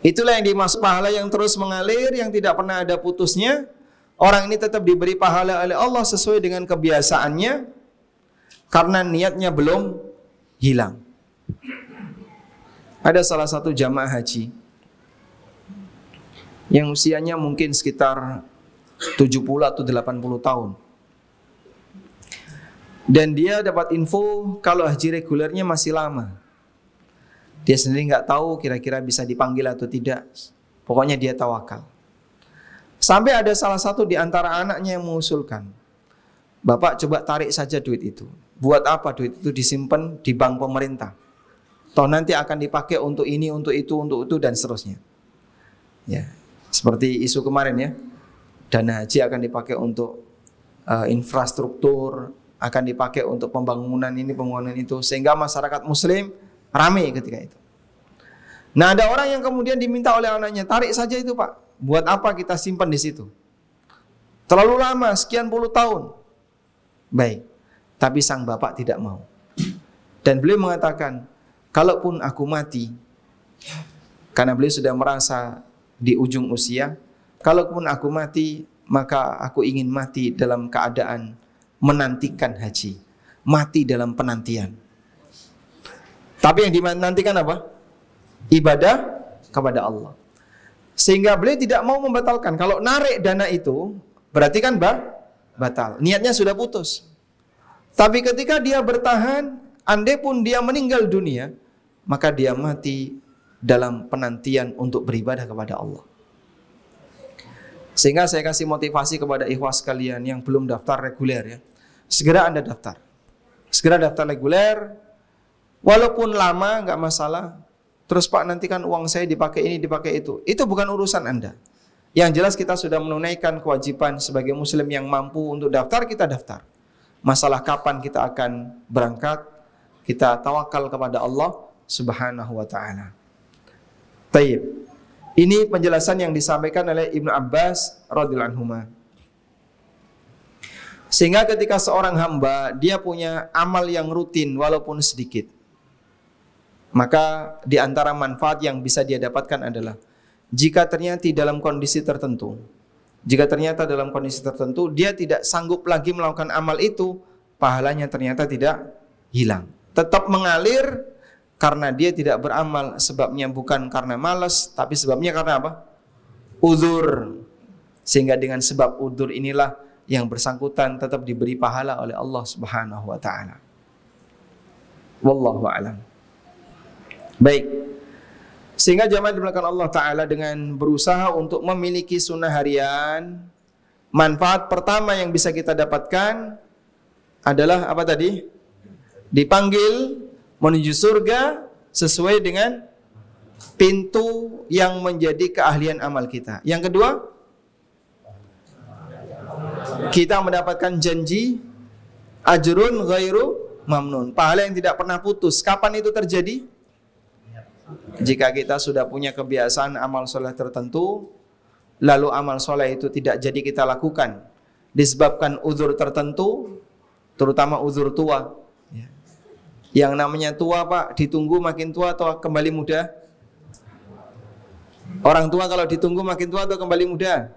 Itulah yang dimaksud pahala yang terus mengalir, yang tidak pernah ada putusnya. Orang ini tetap diberi pahala oleh Allah sesuai dengan kebiasaannya, karena niatnya belum hilang. Ada salah satu jamaah haji yang usianya mungkin sekitar 70 atau 80 tahun. Dan dia dapat info kalau haji regulernya masih lama. Dia sendiri nggak tahu kira-kira bisa dipanggil atau tidak. Pokoknya dia tawakal. Sampai ada salah satu di antara anaknya yang mengusulkan, Bapak coba tarik saja duit itu. Buat apa duit itu disimpan di bank pemerintah? Toh nanti akan dipakai untuk ini, untuk itu dan seterusnya. Ya, seperti isu kemarin ya. Dana haji akan dipakai untuk infrastruktur, akan dipakai untuk pembangunan ini, pembangunan itu, sehingga masyarakat muslim ramai ketika itu. Nah, ada orang yang kemudian diminta oleh anaknya, tarik saja itu Pak. Buat apa kita simpan di situ? Terlalu lama, sekian puluh tahun. Baik, tapi sang bapak tidak mau. Dan beliau mengatakan, kalaupun aku mati, karena beliau sudah merasa di ujung usia, kalaupun aku mati, maka aku ingin mati dalam keadaan menantikan haji, mati dalam penantian. Tapi yang dinantikan apa? Ibadah kepada Allah. Sehingga beliau tidak mau membatalkan. Kalau narik dana itu, berarti kan batal. Niatnya sudah putus. Tapi ketika dia bertahan, andai pun dia meninggal dunia, maka dia mati dalam penantian untuk beribadah kepada Allah. Sehingga saya kasih motivasi kepada ikhwas sekalian yang belum daftar reguler ya. Segera Anda daftar. Segera daftar reguler. Walaupun lama nggak masalah. Terus Pak nanti kan uang saya dipakai ini, dipakai itu. Itu bukan urusan Anda. Yang jelas kita sudah menunaikan kewajiban sebagai muslim yang mampu untuk daftar, kita daftar. Masalah kapan kita akan berangkat, kita tawakal kepada Allah Subhanahu wa taala. Taib. Ini penjelasan yang disampaikan oleh Ibnu Abbas radhiyallahu anhu. Sehingga ketika seorang hamba dia punya amal yang rutin walaupun sedikit, maka di antara manfaat yang bisa dia dapatkan adalah jika ternyata dalam kondisi tertentu, dia tidak sanggup lagi melakukan amal itu, pahalanya ternyata tidak hilang, tetap mengalir karena dia tidak beramal. Sebabnya bukan karena malas, tapi sebabnya karena apa? uzur. Sehingga dengan sebab uzur inilah yang bersangkutan tetap diberi pahala oleh Allah Subhanahu wa taala. Wallahu a'lam. Baik. Sehingga jamaah dimulakan Allah taala dengan berusaha untuk memiliki sunnah harian, manfaat pertama yang bisa kita dapatkan adalah apa tadi? Dipanggil menuju surga sesuai dengan pintu yang menjadi keahlian amal kita. Yang kedua, kita mendapatkan janji ajrun ghairu mamnun, pahala yang tidak pernah putus. Kapan itu terjadi? Jika kita sudah punya kebiasaan amal soleh tertentu, lalu amal soleh itu tidak jadi kita lakukan disebabkan uzur tertentu, terutama uzur tua. Yang namanya tua, Pak, ditunggu makin tua atau kembali muda? Orang tua kalau ditunggu makin tua atau kembali muda?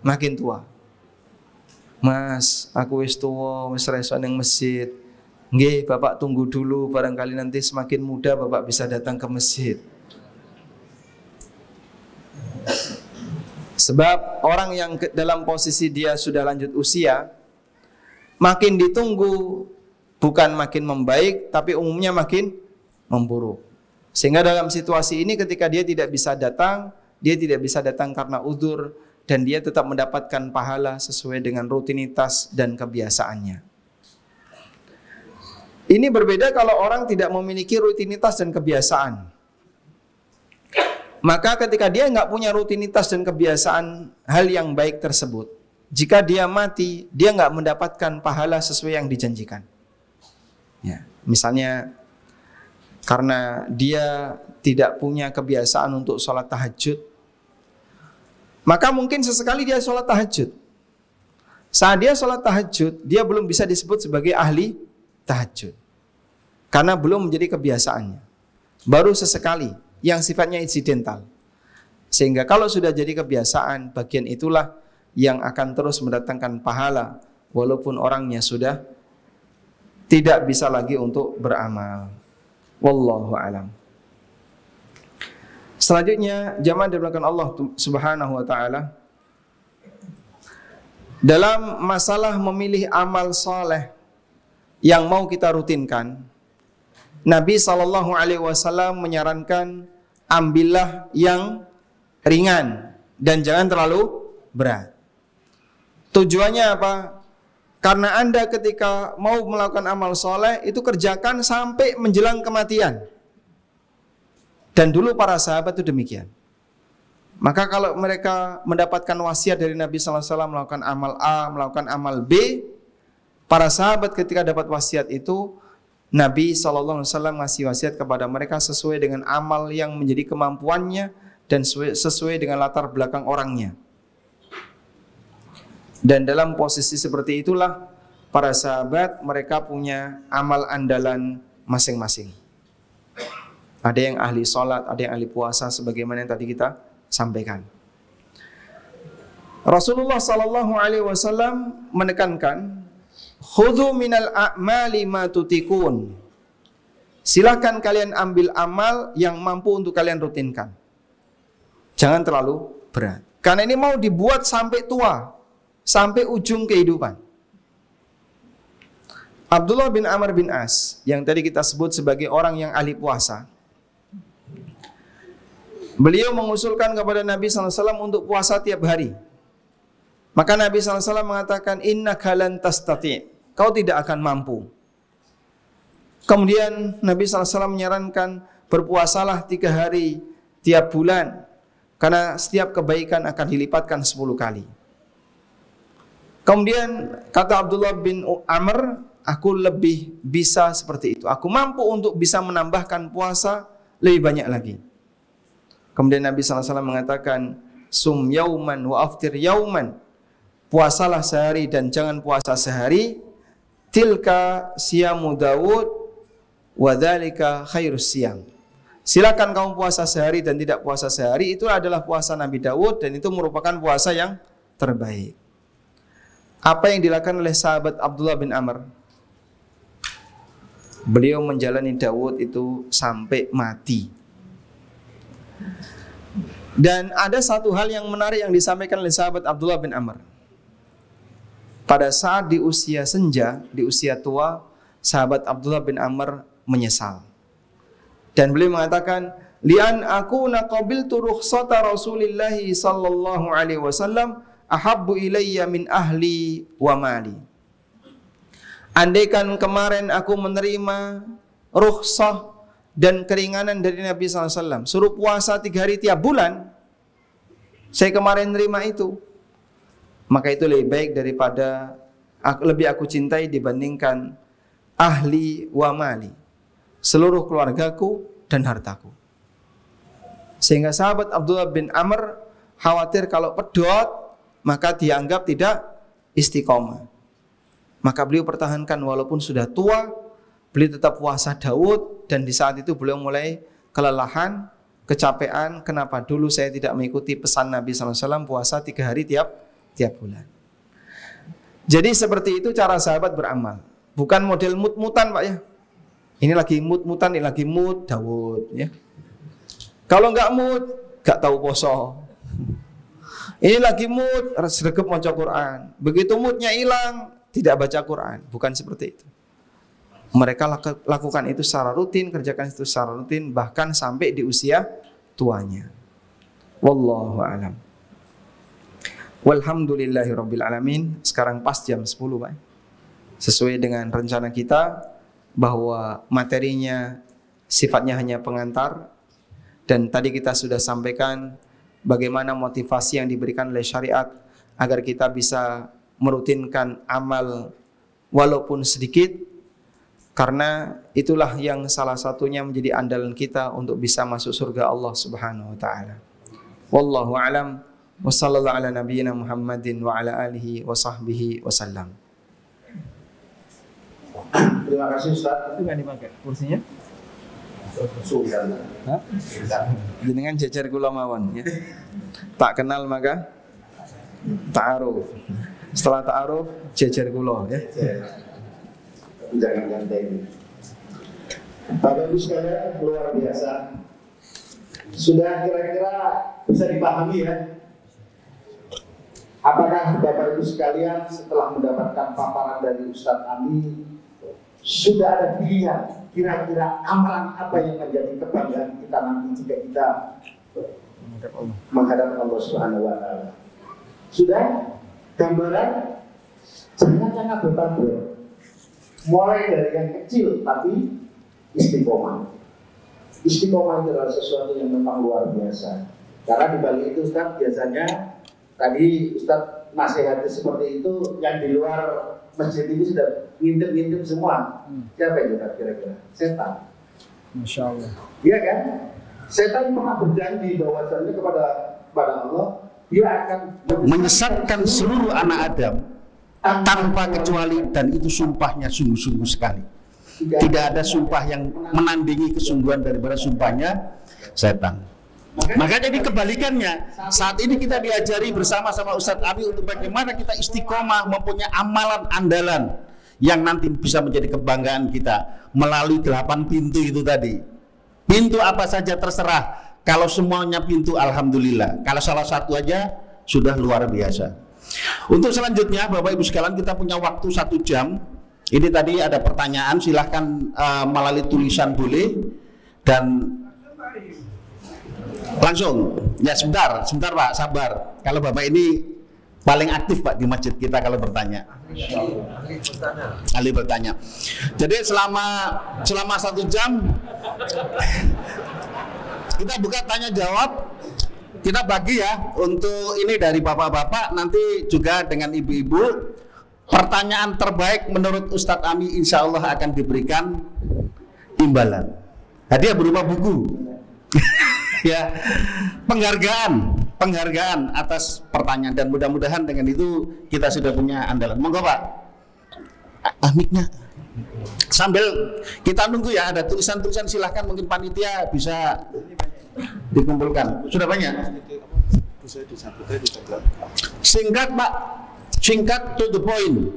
Makin tua. Mas, aku wis tua, wis reso ning masjid. Nggih, Bapak tunggu dulu, barangkali nanti semakin muda Bapak bisa datang ke masjid. Sebab orang yang dalam posisi dia sudah lanjut usia, makin ditunggu bukan makin membaik, tapi umumnya makin memburuk. Sehingga dalam situasi ini ketika dia tidak bisa datang karena uzur, dan dia tetap mendapatkan pahala sesuai dengan rutinitas dan kebiasaannya. Ini berbeda kalau orang tidak memiliki rutinitas dan kebiasaan. Maka ketika dia nggak punya rutinitas dan kebiasaan hal yang baik tersebut, jika dia mati, dia nggak mendapatkan pahala sesuai yang dijanjikan. Ya, misalnya karena dia tidak punya kebiasaan untuk sholat tahajud, maka mungkin sesekali dia sholat tahajud. Saat dia sholat tahajud, dia belum bisa disebut sebagai ahli tahajud, karena belum menjadi kebiasaannya. Baru sesekali, yang sifatnya insidental. Sehingga kalau sudah jadi kebiasaan, bagian itulah yang akan terus mendatangkan pahala, walaupun orangnya sudah tidak bisa lagi untuk beramal. Wallahu a'lam. Selanjutnya, jamaah dimulakan Allah Subhanahu wa taala, dalam masalah memilih amal soleh yang mau kita rutinkan, Nabi SAW menyarankan ambillah yang ringan dan jangan terlalu berat. Tujuannya apa? Karena Anda ketika mau melakukan amal soleh itu kerjakan sampai menjelang kematian. Dan dulu para sahabat itu demikian. Maka kalau mereka mendapatkan wasiat dari Nabi SAW melakukan amal A, melakukan amal B, para sahabat ketika dapat wasiat itu, Nabi SAW ngasih wasiat kepada mereka sesuai dengan amal yang menjadi kemampuannya dan sesuai dengan latar belakang orangnya. Dan dalam posisi seperti itulah para sahabat mereka punya amal andalan masing-masing. Ada yang ahli sholat, ada yang ahli puasa, sebagaimana yang tadi kita sampaikan. Rasulullah SAW menekankan, khudhu minal a'mali ma tutikun. Silakan kalian ambil amal yang mampu untuk kalian rutinkan. Jangan terlalu berat. Karena ini mau dibuat sampai tua, sampai ujung kehidupan. Abdullah bin Amr bin As, yang tadi kita sebut sebagai orang yang ahli puasa, beliau mengusulkan kepada Nabi SAW untuk puasa tiap hari. Maka Nabi SAW mengatakan, innaka lan tastati', kau tidak akan mampu. Kemudian Nabi SAW menyarankan, berpuasalah 3 hari tiap bulan, karena setiap kebaikan akan dilipatkan 10 kali. Kemudian kata Abdullah bin Amr, aku lebih bisa seperti itu. Aku mampu untuk bisa menambahkan puasa lebih banyak lagi. Kemudian Nabi SAW mengatakan, sum yauman wa aftir yauman, puasalah sehari dan jangan puasa sehari, tilka siyamu Daud wa dzalika khairus siyam. Silakan kamu puasa sehari dan tidak puasa sehari, itu adalah puasa Nabi Daud dan itu merupakan puasa yang terbaik. Apa yang dilakukan oleh sahabat Abdullah bin Amr? Beliau menjalani Daud itu sampai mati. Dan ada satu hal yang menarik yang disampaikan oleh sahabat Abdullah bin Amr. Pada saat di usia senja, di usia tua, sahabat Abdullah bin Amr menyesal. Dan beliau mengatakan, "Lian akuna qabiltu rukhsata Rasulillah sallallahu alaihi wasallam ahabbu ilayya min ahli wa mali." Andaikan kemarin aku menerima rukhsah dan keringanan dari Nabi SAW, suruh puasa 3 hari tiap bulan, saya kemarin nerima itu, maka itu lebih baik daripada lebih aku cintai dibandingkan ahli wa mali, seluruh keluargaku dan hartaku. Sehingga sahabat Abdullah bin Amr khawatir kalau pedot maka dianggap tidak istiqomah. Maka beliau pertahankan walaupun sudah tua, beliau tetap puasa Daud, dan di saat itu beliau mulai kelelahan, kecapean. Kenapa dulu saya tidak mengikuti pesan Nabi SAW puasa 3 hari tiap bulan. Jadi seperti itu cara sahabat beramal. Bukan model mut-mutan, Pak ya. Ini lagi mut-mutan, ini lagi mut Daud ya. Kalau nggak mut, nggak tahu poso. Ini lagi mut, sregep maca Quran. Begitu mutnya hilang, tidak baca Quran. Bukan seperti itu. Mereka lakukan itu secara rutin, kerjakan itu secara rutin, bahkan sampai di usia tuanya. Wallahu a'lam. Walhamdulillahirabbil alamin. Sekarang pas jam 10, Pak. Sesuai dengan rencana kita bahwa materinya sifatnya hanya pengantar, dan tadi kita sudah sampaikan bagaimana motivasi yang diberikan oleh syariat agar kita bisa merutinkan amal walaupun sedikit, karena itulah yang salah satunya menjadi andalan kita untuk bisa masuk surga Allah Subhanahu wa taala. Wallahu a'lam. Wa sallallahu ala nabiyyina Muhammadin wa ala alihi wa sahbihi wasallam. Terima kasih Ustaz. Itu enggak dipakai kursinya? Sudah. Hah? Jenengan jejer kula mawon ya. Tak kenal maka ta'aruf. Setelah ta'aruf jejer kula ya. Jangan ganti. Bapak Ibu sekalian, luar biasa. Sudah kira-kira bisa dipahami ya. Apakah Bapak Ibu sekalian setelah mendapatkan paparan dari Ustadz Ami sudah ada pilihan kira-kira amalan apa yang menjadi kebanggaan kita nanti jika kita menghadap Allah Subhanahu wa taala? Sudah gambaran? Jangan bertabur. Mulai dari yang kecil tapi istiqomah. Istiqomah itu adalah sesuatu yang memang luar biasa. Karena di balik itu Ustaz biasanya tadi Ustaz nasihatnya seperti itu, yang di luar masjid ini sudah ngintip-ngintip semua. Siapa yang kira-kira? Setan. Masya Allah. Iya kan? Setan pernah berjanji bahwasannya kepada Allah, dia akan menyesatkan seluruh anak Adam tanpa kecuali, dan itu sumpahnya sungguh-sungguh sekali. Tidak ada sumpah yang menandingi kesungguhan daripada sumpahnya setan. Maka jadi kebalikannya, saat ini kita diajari bersama-sama Ustadz Ami untuk bagaimana kita istiqomah mempunyai amalan andalan yang nanti bisa menjadi kebanggaan kita melalui 8 pintu itu tadi. Pintu apa saja terserah. Kalau semuanya pintu alhamdulillah. Kalau salah satu aja sudah luar biasa. Untuk selanjutnya Bapak Ibu sekalian, kita punya waktu 1 jam. Ini tadi ada pertanyaan, silahkan melalui tulisan boleh, dan langsung ya sebentar Pak, sabar. Kalau Bapak ini paling aktif Pak di masjid kita kalau bertanya. Ahli bertanya. Jadi selama 1 jam kita buka tanya jawab. Kita bagi ya, untuk ini dari bapak-bapak, nanti juga dengan ibu-ibu. Pertanyaan terbaik menurut Ustadz Ami insya Allah akan diberikan imbalan. Hadiah berupa buku. Ya, penghargaan atas pertanyaan, dan mudah-mudahan dengan itu kita sudah punya andalan. Monggo Pak, amiknya sambil kita nunggu ya, ada tulisan-tulisan silahkan, mungkin panitia bisa dikumpulkan. Sudah banyak? Singkat Pak, singkat to the point.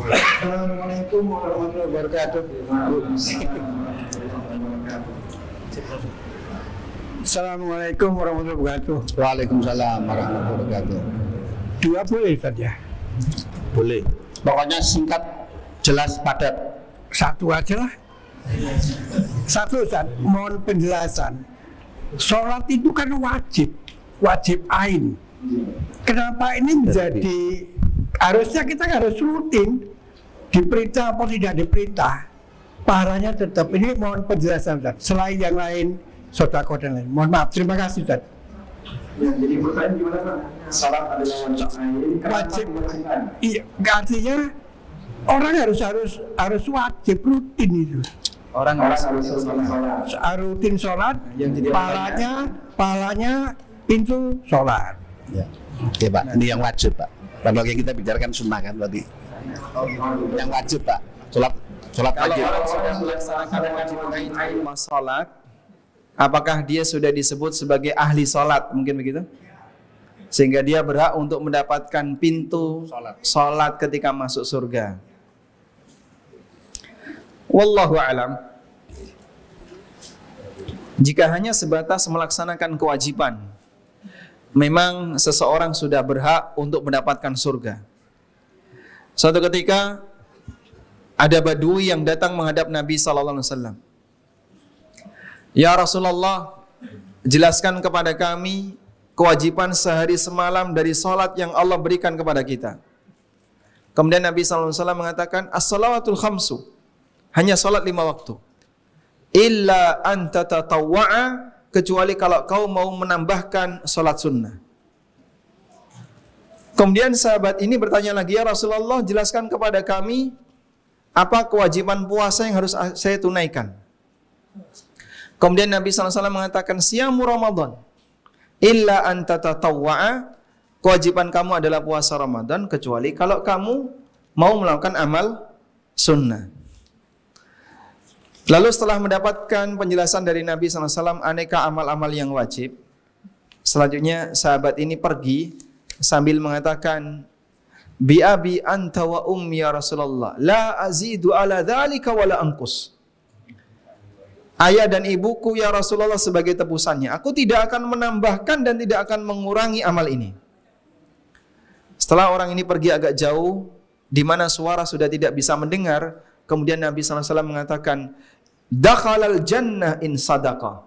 Assalamualaikum warahmatullahi wabarakatuh. Assalamualaikum warahmatullahi wabarakatuh. Waalaikumsalam warahmatullahi wabarakatuh. Dua boleh saja. Boleh. Pokoknya singkat, jelas, padat. Satu aja lah. Satu Ustaz, mohon penjelasan. Sholat itu kan wajib ain. Kenapa ini menjadi harusnya kita harus rutin diperintah atau tidak diperintah? Pahalanya tetap. Ini mohon penjelasan Ustaz. Selain yang lain, sedekah dan lain. Mohon maaf, terima kasih Ustaz. Jadi pertanyaan gimana Pak? Salat adalah Wajib. Iya, artinya orang harus wajib rutin itu. Orang harus Rutin sholat, pahalanya pintu sholat. Ya. Oke Pak, ini yang wajib Pak. Kalau yang kita bicarakan sunnah kan berarti. Yang wajib Pak, sholat Kalau wajib. orang sudah melaksanakan wajib sholat, apakah dia sudah disebut sebagai ahli sholat? Mungkin begitu? Sehingga dia berhak untuk mendapatkan pintu sholat ketika masuk surga. Wallahu alam. Jika hanya sebatas melaksanakan kewajiban, memang seseorang sudah berhak untuk mendapatkan surga. Suatu ketika ada badui yang datang menghadap Nabi SAW. Ya Rasulullah, jelaskan kepada kami kewajiban sehari semalam dari salat yang Allah berikan kepada kita. Kemudian Nabi SAW mengatakan, as-salawatul khamsu, hanya salat 5 waktu. Illa anta tatawwa'a, kecuali kalau kau mau menambahkan salat sunnah. Kemudian sahabat ini bertanya lagi, ya Rasulullah, jelaskan kepada kami apa kewajiban puasa yang harus saya tunaikan. Kemudian Nabi SAW mengatakan, siyamu Ramadan illa anta tatawwa'a, kewajiban kamu adalah puasa Ramadan kecuali kalau kamu mau melakukan amal sunnah. Lalu setelah mendapatkan penjelasan dari Nabi SAW aneka amal-amal yang wajib, selanjutnya sahabat ini pergi sambil mengatakan, bi abi anta wa ummi ya Rasulullah, la azidu ala dzalika wa la anqus. Ayah dan ibuku ya Rasulullah sebagai tebusannya, aku tidak akan menambahkan dan tidak akan mengurangi amal ini. Setelah orang ini pergi agak jauh, di mana suara sudah tidak bisa mendengar, kemudian Nabi SAW mengatakan, dakhalal jannah in sadaqa.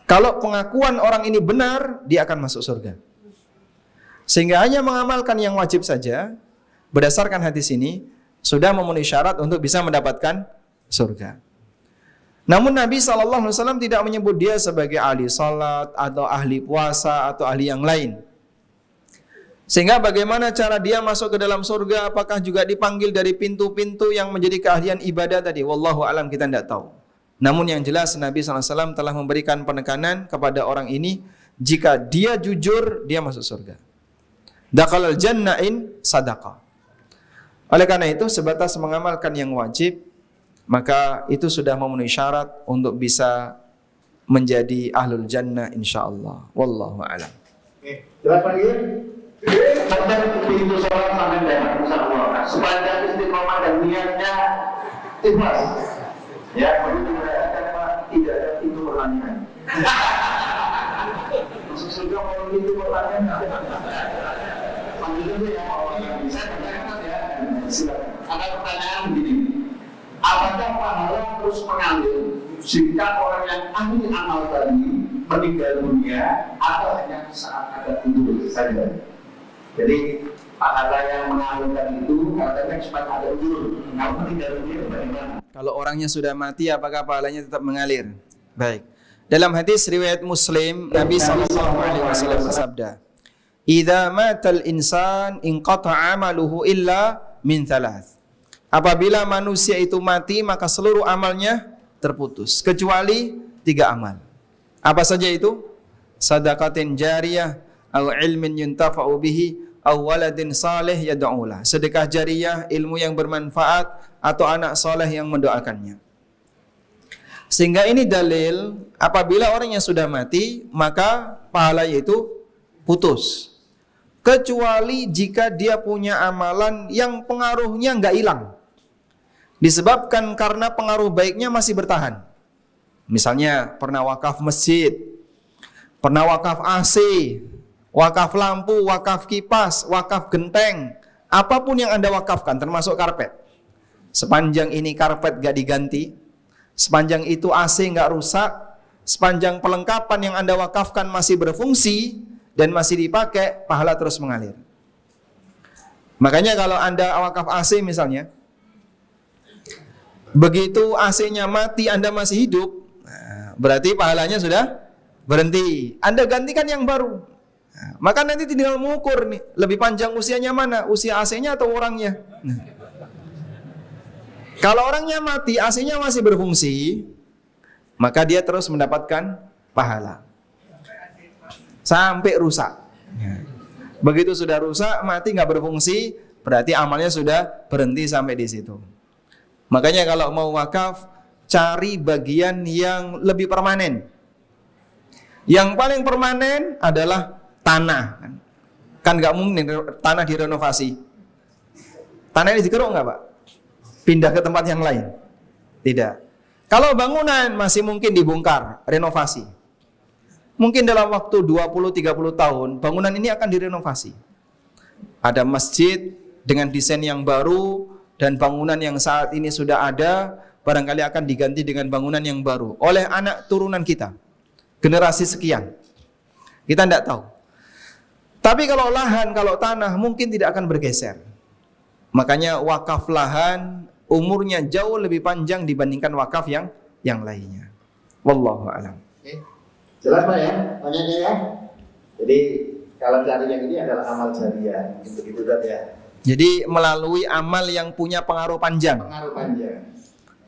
Kalau pengakuan orang ini benar, dia akan masuk surga. Sehingga hanya mengamalkan yang wajib saja, berdasarkan hadis ini, sudah memenuhi syarat untuk bisa mendapatkan surga. Namun Nabi SAW tidak menyebut dia sebagai ahli salat, atau ahli puasa, atau ahli yang lain. Sehingga bagaimana cara dia masuk ke dalam surga, apakah juga dipanggil dari pintu-pintu yang menjadi keahlian ibadah tadi? Wallahu alam, kita tidak tahu. Namun yang jelas Nabi SAW telah memberikan penekanan kepada orang ini, jika dia jujur, dia masuk surga. Dakhalal jannah-in sadaqah. Oleh karena itu, sebatas mengamalkan yang wajib, maka itu sudah memenuhi syarat untuk bisa menjadi ahlul jannah insyaallah. Wallahu a'lam. Silakan Pak. Sampai pintu sholat sampai dalam insyaallah. Sepanjang istiqomah dan niatnya ikhlas. Ya, begitu tidak ada pintu pertanyaan. Masuk surga mau pintu pertanyaan. Panggilnya ya Allah. Bisa pertanyaan ya. Silakan. Ada pertanyaan begini. Apakah pahala terus mengalir jika orang yang ahli amal tadi meninggal dunia atau hanya saat ada tidur saja? Jadi pahala yang mengalirkan itu katanya cuma ada ujur. Kalau meninggal dunia bagaimana? Kalau orangnya sudah mati, apakah pahalanya tetap mengalir? Baik. Dalam hadis riwayat Muslim, Nabi SAW bersabda, "Idza matal insan inqata'a amaluhu illa min thalath." Apabila manusia itu mati, maka seluruh amalnya terputus, kecuali 3 amal. Apa saja itu? Sadaqatin jariyah, au ilmin yuntafa'u bihi, au waladin salih yad'ulah. Sedekah jariyah, ilmu yang bermanfaat, atau anak soleh yang mendoakannya. Sehingga ini dalil, apabila orang yang sudah mati, maka pahalanya itu putus. Kecuali jika dia punya amalan yang pengaruhnya nggak hilang, disebabkan karena pengaruh baiknya masih bertahan. Misalnya pernah wakaf masjid, pernah wakaf AC, wakaf lampu, wakaf kipas, wakaf genteng, apapun yang Anda wakafkan termasuk karpet. Sepanjang ini karpet gak diganti, sepanjang itu AC gak rusak, sepanjang perlengkapan yang Anda wakafkan masih berfungsi dan masih dipakai, pahala terus mengalir. Makanya kalau Anda wakaf AC misalnya, begitu AC-nya mati Anda masih hidup, berarti pahalanya sudah berhenti. Anda gantikan yang baru. Maka nanti tinggal mengukur nih, lebih panjang usianya mana? Usia AC-nya atau orangnya? Kalau orangnya mati, AC-nya masih berfungsi, maka dia terus mendapatkan pahala sampai rusak. Begitu sudah rusak, mati nggak berfungsi, berarti amalnya sudah berhenti sampai di situ. Makanya kalau mau wakaf, cari bagian yang lebih permanen. Yang paling permanen adalah tanah. Kan nggak mungkin tanah direnovasi. Tanah ini dikeruk nggak, Pak? Pindah ke tempat yang lain? Tidak. Kalau bangunan masih mungkin dibongkar, renovasi. Mungkin dalam waktu 20-30 tahun, bangunan ini akan direnovasi. Ada masjid dengan desain yang baru, dan bangunan yang saat ini sudah ada, barangkali akan diganti dengan bangunan yang baru oleh anak turunan kita. Generasi sekian. Kita tidak tahu. Tapi kalau lahan, kalau tanah, mungkin tidak akan bergeser. Makanya wakaf lahan umurnya jauh lebih panjang dibandingkan wakaf yang lainnya. Wallahu a'lam. Jelas Pak ya, banyaknya ya. Jadi kalau cari yang ini adalah amal jariah, gitu ya. Jadi melalui amal yang punya pengaruh panjang. Pengaruh panjang.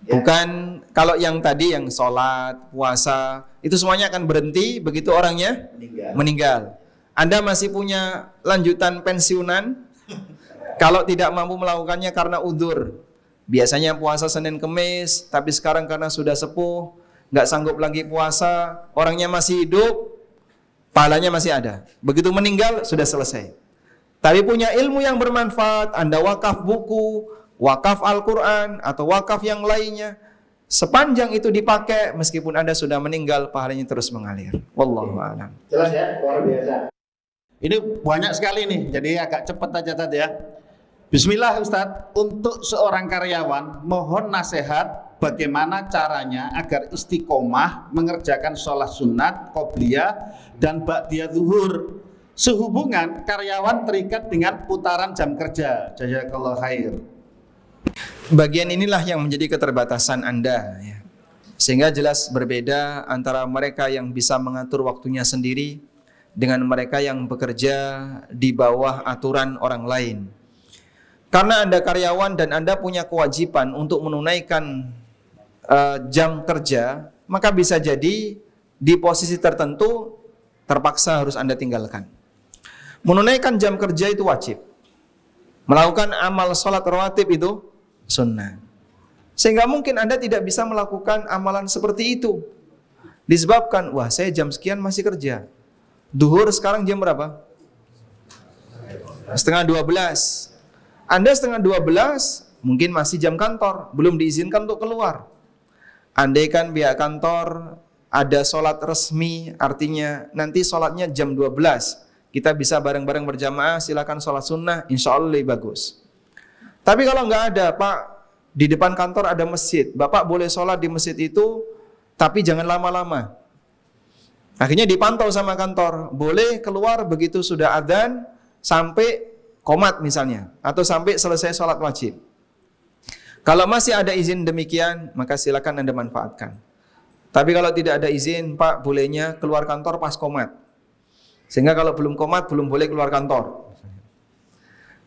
Ya. Bukan kalau yang tadi yang sholat, puasa, itu semuanya akan berhenti begitu orangnya meninggal. Anda masih punya lanjutan pensiunan, kalau tidak mampu melakukannya karena udzur. Biasanya puasa Senin Kemis, tapi sekarang karena sudah sepuh, nggak sanggup lagi puasa, orangnya masih hidup, pahalanya masih ada. Begitu meninggal, sudah selesai. Tapi punya ilmu yang bermanfaat, Anda wakaf buku, wakaf Al-Quran, atau wakaf yang lainnya, sepanjang itu dipakai, meskipun Anda sudah meninggal, pahalanya terus mengalir. Wallahu a'lam. Jelas ya, luar biasa. Ini banyak sekali nih, jadi agak cepat aja tadi ya. Bismillah Ustadz, untuk seorang karyawan mohon nasihat bagaimana caranya agar istiqomah mengerjakan sholat sunat, qobliyah, dan ba'diyah zuhur sehubungan karyawan terikat dengan putaran jam kerja. Jazakallahu khair. Bagian inilah yang menjadi keterbatasan Anda ya. Sehingga jelas berbeda antara mereka yang bisa mengatur waktunya sendiri dengan mereka yang bekerja di bawah aturan orang lain. Karena Anda karyawan dan Anda punya kewajiban untuk menunaikan jam kerja, maka bisa jadi di posisi tertentu terpaksa harus Anda tinggalkan. Menunaikan jam kerja itu wajib. Melakukan amal sholat rawatib itu sunnah. Sehingga mungkin Anda tidak bisa melakukan amalan seperti itu. Disebabkan, wah saya jam sekian masih kerja. Duhur sekarang jam berapa? 11:30. Anda 11:30 mungkin masih jam kantor, belum diizinkan untuk keluar. Andaikan pihak kantor ada sholat resmi, artinya nanti sholatnya jam 12, kita bisa bareng-bareng berjamaah, silakan sholat sunnah, insya Allah lebih bagus. Tapi kalau nggak ada, Pak, di depan kantor ada masjid, Bapak boleh sholat di masjid itu, tapi jangan lama-lama. Akhirnya dipantau sama kantor, boleh keluar begitu sudah adzan sampai qomat misalnya, atau sampai selesai sholat wajib. Kalau masih ada izin demikian, maka silakan Anda manfaatkan. Tapi kalau tidak ada izin, Pak, bolehnya keluar kantor pas qomat. Sehingga kalau belum qomat, belum boleh keluar kantor.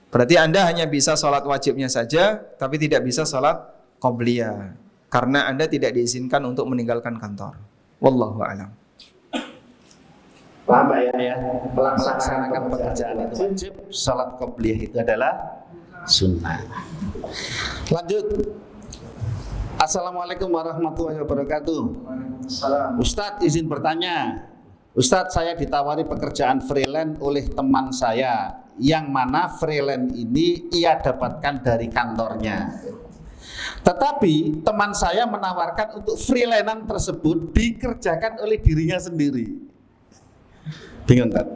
Berarti Anda hanya bisa sholat wajibnya saja, tapi tidak bisa sholat qobliyah. Karena Anda tidak diizinkan untuk meninggalkan kantor. Wallahu a'lam. Paham Pak ya? Melaksanakan pekerjaan itu wajib, sholat qobliyah itu adalah sunnah. Lanjut. Assalamualaikum warahmatullahi wabarakatuh. Ustadz izin bertanya. Ustadz, saya ditawari pekerjaan freelance oleh teman saya, yang mana freelance ini ia dapatkan dari kantornya. Tetapi teman saya menawarkan untuk freelance tersebut dikerjakan oleh dirinya sendiri. Bingung kan?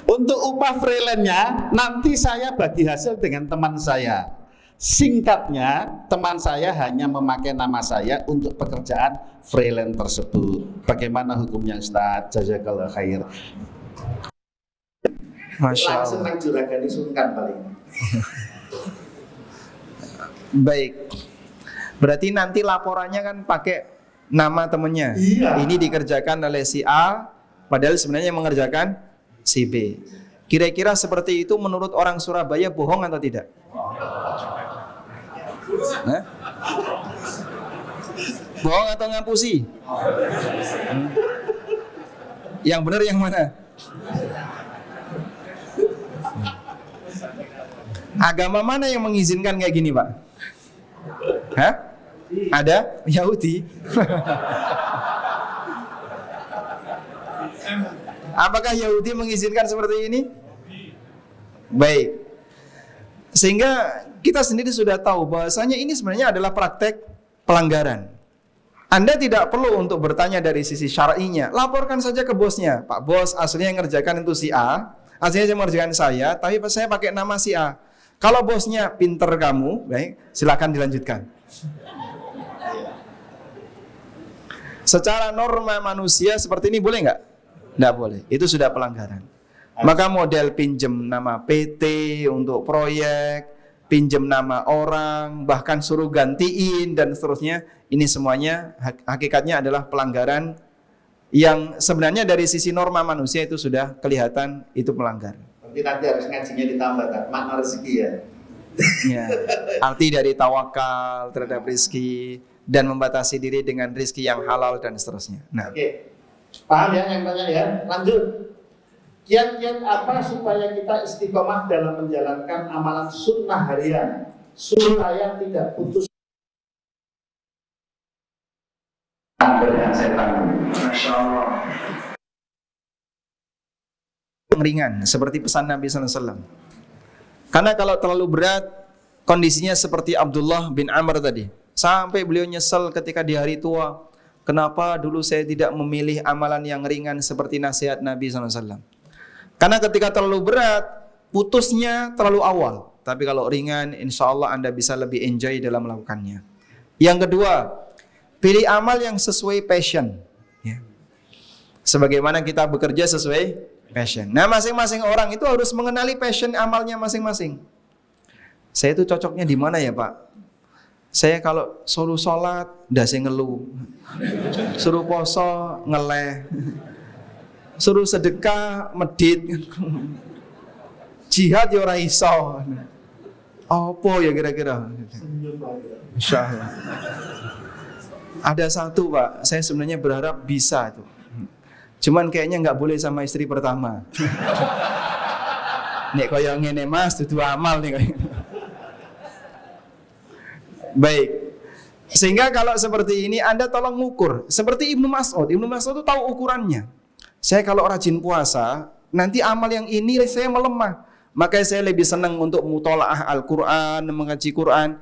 Untuk upah freelance-nya nanti saya bagi hasil dengan teman saya. Singkatnya, teman saya hanya memakai nama saya untuk pekerjaan freelance tersebut. Bagaimana hukumnya Ustaz? Jazakallah khair. Masya Langsung Allah. nang juragan sungkan paling. Baik. Berarti nanti laporannya kan pakai nama temennya. Iya. Ini dikerjakan oleh si A, padahal sebenarnya yang mengerjakan si B. Kira-kira seperti itu menurut orang Surabaya bohong atau tidak? Hah? Bohong atau ngapusi? Yang benar yang mana? Agama mana yang mengizinkan kayak gini, Pak? Hah? Ada? Yahudi. Apakah Yahudi mengizinkan seperti ini? Baik. Sehingga kita sendiri sudah tahu bahwasanya ini sebenarnya adalah praktek pelanggaran. Anda tidak perlu untuk bertanya dari sisi syar'inya. Laporkan saja ke bosnya. Pak bos, aslinya yang ngerjakan itu si A, aslinya yang mengerjakan saya, tapi saya pakai nama si A. Kalau bosnya pinter kamu, baik, silakan dilanjutkan. Secara norma manusia seperti ini boleh nggak? Nggak boleh. Itu sudah pelanggaran. Maka model pinjem nama PT untuk proyek, pinjem nama orang, bahkan suruh gantiin dan seterusnya, ini semuanya hakikatnya adalah pelanggaran yang sebenarnya dari sisi norma manusia itu sudah kelihatan itu pelanggaran. Nanti harus ngajinya ditambah kan, makna rezeki ya. Ya, arti dari tawakal terhadap rizki dan membatasi diri dengan rizki yang halal dan seterusnya. Nah, Oke, paham ya yang tanya ya? Lanjut. Kiat-kiat apa supaya kita istiqomah dalam menjalankan amalan sunnah harian supaya tidak putus dengan setan? Masya Allah. ringan seperti pesan Nabi SAW. Karena kalau terlalu berat, kondisinya seperti Abdullah bin Amr tadi. Sampai beliau nyesel ketika di hari tua, kenapa dulu saya tidak memilih amalan yang ringan seperti nasihat Nabi SAW. Karena ketika terlalu berat, putusnya terlalu awal. Tapi kalau ringan, insya Allah Anda bisa lebih enjoy dalam melakukannya. Yang kedua, pilih amal yang sesuai passion. Ya. Sebagaimana kita bekerja sesuai passion. Nah, masing-masing orang itu harus mengenali passion amalnya masing-masing. Saya itu cocoknya di mana ya, Pak? Saya kalau suruh sholat, dasi ngeluh. Suruh poso, ngeleh. Suruh sedekah, medit. Jihad ya ora iso. Apa ya kira-kira? Insyaallah. Ada satu, Pak, saya sebenarnya berharap bisa itu. Cuman kayaknya nggak boleh sama istri pertama. Nek kaya ngene Mas, dudu amal nih kaya. Baik. Sehingga kalau seperti ini Anda tolong ngukur. Seperti Ibnu Mas'ud. Ibnu Mas'ud itu tahu ukurannya. Saya kalau rajin puasa, nanti amal yang ini saya melemah. Makanya saya lebih senang untuk mutolaah Al-Quran, mengaji Quran.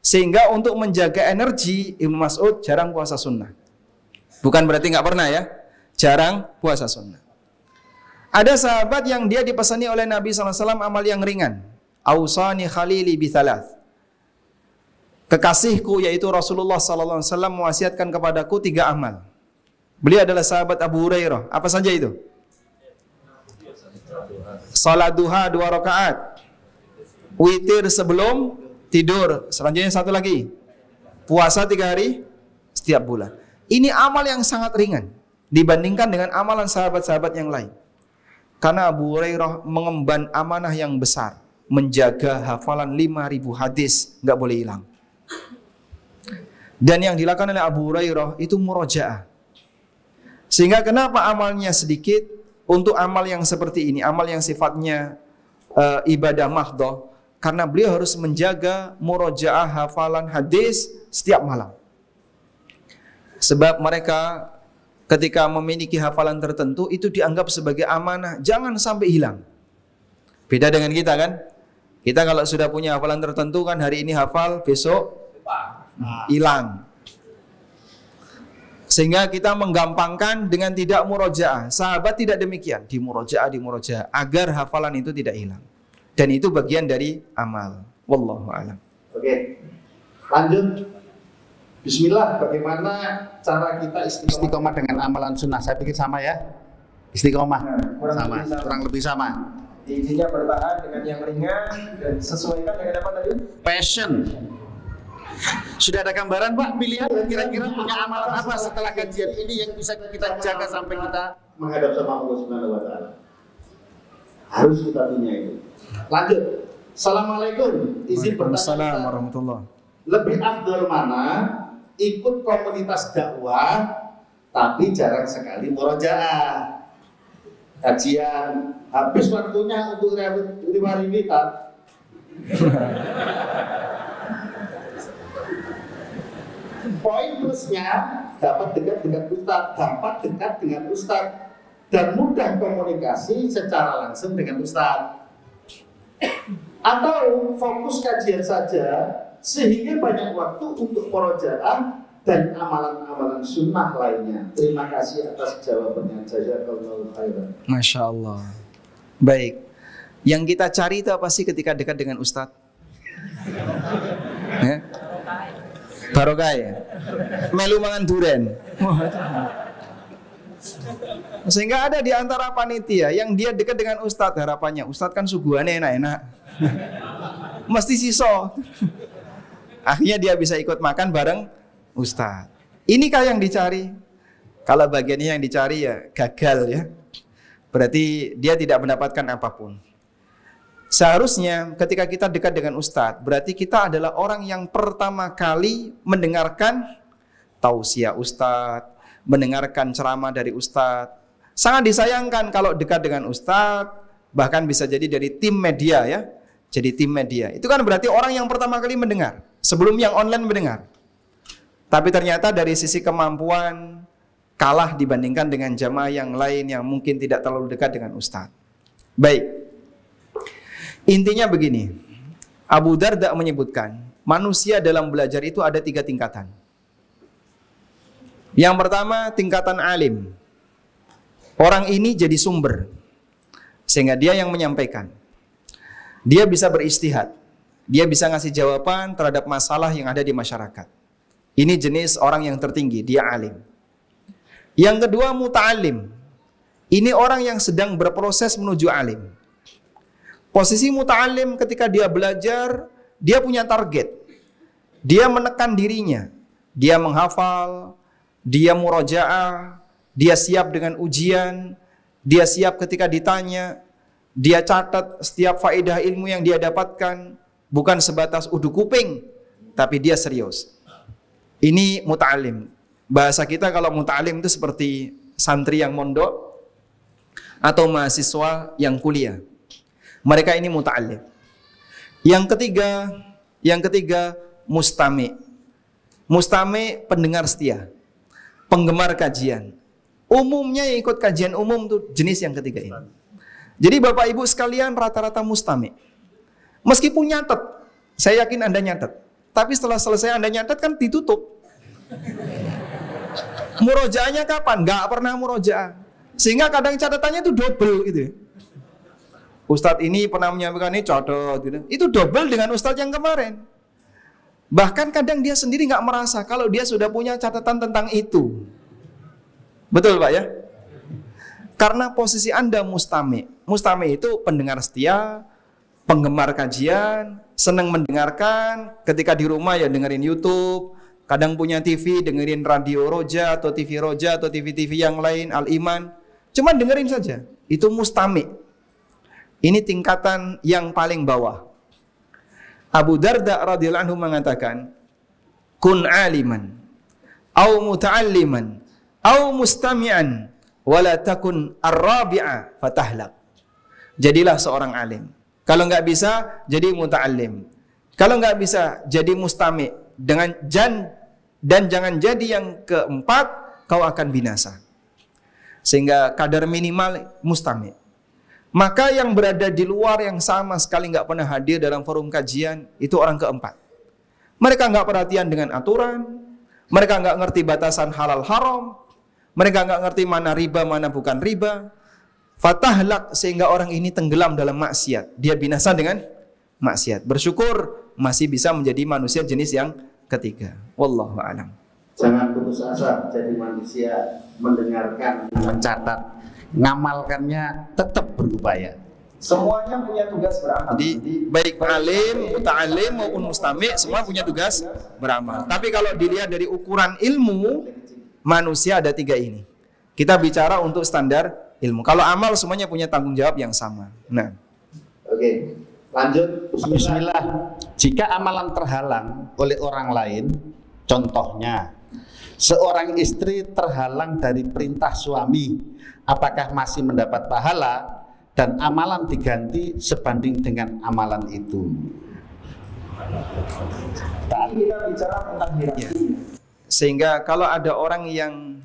Sehingga untuk menjaga energi, Ibnu Mas'ud jarang puasa sunnah. Bukan berarti nggak pernah ya. Jarang puasa sunnah. Ada sahabat yang dia dipesani oleh Nabi SAW amal yang ringan. Ausani khalili bithallath. Kekasihku yaitu Rasulullah SAW mewasiatkan kepadaku 3 amal. Beliau adalah sahabat Abu Hurairah. Apa saja itu? Salat duha 2 rakaat. Witir sebelum tidur. Selanjutnya satu lagi. Puasa 3 hari setiap bulan. Ini amal yang sangat ringan dibandingkan dengan amalan sahabat-sahabat yang lain. Karena Abu Hurairah mengemban amanah yang besar. Menjaga hafalan 5.000 hadis. Nggak boleh hilang. Dan yang dilakukan oleh Abu Hurairah itu murojaah. Sehingga kenapa amalnya sedikit? Untuk amal yang seperti ini, amal yang sifatnya ibadah mahdhah, karena beliau harus menjaga murojaah hafalan hadis setiap malam. Sebab mereka ketika memiliki hafalan tertentu itu dianggap sebagai amanah, jangan sampai hilang. Beda dengan kita kan? Kita kalau sudah punya hafalan tertentu kan hari ini hafal, besok hilang. Sehingga kita menggampangkan dengan tidak murojaah. Sahabat tidak demikian, di murojaah agar hafalan itu tidak hilang. Dan itu bagian dari amal. Wallahu a'lam. Oke, lanjut. Bismillah, bagaimana cara kita Istiqomah dengan amalan sunnah. Saya pikir sama ya. Istiqomah kurang lebih sama. Intinya bertahan dengan yang ringan dan sesuaikan dengan apa tadi? Passion. Sudah ada gambaran Pak, pilihan kira-kira punya amalan apa setelah kajian ini yang bisa kita jaga sampai kita menghadap sama Allah Subhanahu wa taala? Harus kita punya itu. Lanjut. Assalamualaikum. Izin bertanya. Waalaikumsalam warahmatullahi. Lebih afdal mana ikut komunitas dakwah tapi jarang sekali murojaah? Kajian habis waktunya untuk riwayat. Poin plusnya dapat dekat dengan Ustadz, dan mudah komunikasi secara langsung dengan Ustadz. Atau fokus kajian saja sehingga banyak waktu untuk murojaah dan amalan-amalan sunnah lainnya. Terima kasih atas jawabannya. Jazakallahu khairan. Masya Allah. Baik. Yang kita cari itu apa sih ketika dekat dengan Ustadz? Barokah ya? Melu mangan duren. Sehingga ada di antara panitia yang dia dekat dengan Ustadz, harapannya Ustadz kan suguhannya enak-enak. Mesti siso. Akhirnya dia bisa ikut makan bareng Ustadz. Inikah yang dicari? Kalau bagiannya yang dicari ya gagal ya. Berarti dia tidak mendapatkan apapun. Seharusnya ketika kita dekat dengan Ustadz, berarti kita adalah orang yang pertama kali mendengarkan tausiah Ustadz, mendengarkan ceramah dari Ustadz. Sangat disayangkan kalau dekat dengan Ustadz, bahkan bisa jadi dari tim media ya. Jadi tim media. Itu kan berarti orang yang pertama kali mendengar, sebelum yang online mendengar. Tapi ternyata dari sisi kemampuan kalah dibandingkan dengan jamaah yang lain yang mungkin tidak terlalu dekat dengan Ustadz. Baik. Intinya begini, Abu Darda menyebutkan, manusia dalam belajar itu ada 3 tingkatan. Yang pertama, tingkatan alim. Orang ini jadi sumber, sehingga dia yang menyampaikan. Dia bisa beristihad, dia bisa ngasih jawaban terhadap masalah yang ada di masyarakat. Ini jenis orang yang tertinggi, dia alim. Yang kedua, muta'alim. Ini orang yang sedang berproses menuju alim. Posisi muta'alim ketika dia belajar, dia punya target. Dia menekan dirinya. Dia menghafal, dia murojaah, dia siap dengan ujian, dia siap ketika ditanya, dia catat setiap faedah ilmu yang dia dapatkan, bukan sebatas udu kuping, tapi dia serius. Ini muta'alim. Bahasa kita kalau muta'alim itu seperti santri yang mondok atau mahasiswa yang kuliah. Mereka ini muta'alim. Yang ketiga mustami. Mustami pendengar setia, penggemar kajian. Umumnya yang ikut kajian umum tuh jenis yang ketiga ini. Jadi Bapak Ibu sekalian rata-rata mustami. Meskipun nyatet, saya yakin Anda nyatet. Tapi setelah selesai Anda nyatet kan ditutup. Murojaahnya kapan? Nggak pernah murojaah. Sehingga kadang catatannya itu double gitu ya. Ustadz ini pernah menyampaikan ini catat gitu. Itu double dengan ustadz yang kemarin. Bahkan kadang dia sendiri nggak merasa kalau dia sudah punya catatan tentang itu. Betul Pak ya? Karena posisi Anda mustami. Mustami itu pendengar setia, penggemar kajian, senang mendengarkan. Ketika di rumah ya dengerin YouTube. Kadang punya TV, dengerin radio Roja atau TV Roja atau TV-TV yang lain, Al-Iman. Cuman dengerin saja. Itu mustami. Ini tingkatan yang paling bawah. Abu Darda radhiyallahu anhu mengatakan, kun aliman, au muta'alliman, au mustami'an, wala takun ar-rabi'a fatahlak. Jadilah seorang alim. Kalau nggak bisa, jadi muta'allim. Kalau nggak bisa, jadi mustami'. Dan jangan jadi yang keempat, kau akan binasa. Sehingga kadar minimal mustami'. Maka yang berada di luar yang sama sekali nggak pernah hadir dalam forum kajian, itu orang keempat. Mereka nggak perhatian dengan aturan, Mereka nggak ngerti batasan halal haram. Mereka nggak ngerti mana riba, mana bukan riba. Fatahlak, sehingga orang ini tenggelam dalam maksiat. Dia binasa dengan maksiat. Bersyukur masih bisa menjadi manusia jenis yang ketiga. Wallahu a'lam. Jangan putus asa jadi manusia, mendengarkan, mencatat, ngamalkannya, tetap berupaya. Semuanya punya tugas beramal. Jadi baik alim, muta'alim maupun mustami' semua punya tugas beramal. Tapi kalau dilihat dari ukuran ilmu, manusia ada 3 ini. Kita bicara untuk standar ilmu. Kalau amal semuanya punya tanggung jawab yang sama. Nah, oke, lanjut. Bismillah. Jika amalan terhalang oleh orang lain, contohnya seorang istri terhalang dari perintah suami, apakah masih mendapat pahala dan amalan diganti sebanding dengan amalan itu? kita bicara tentang hierarki. Sehingga kalau ada orang yang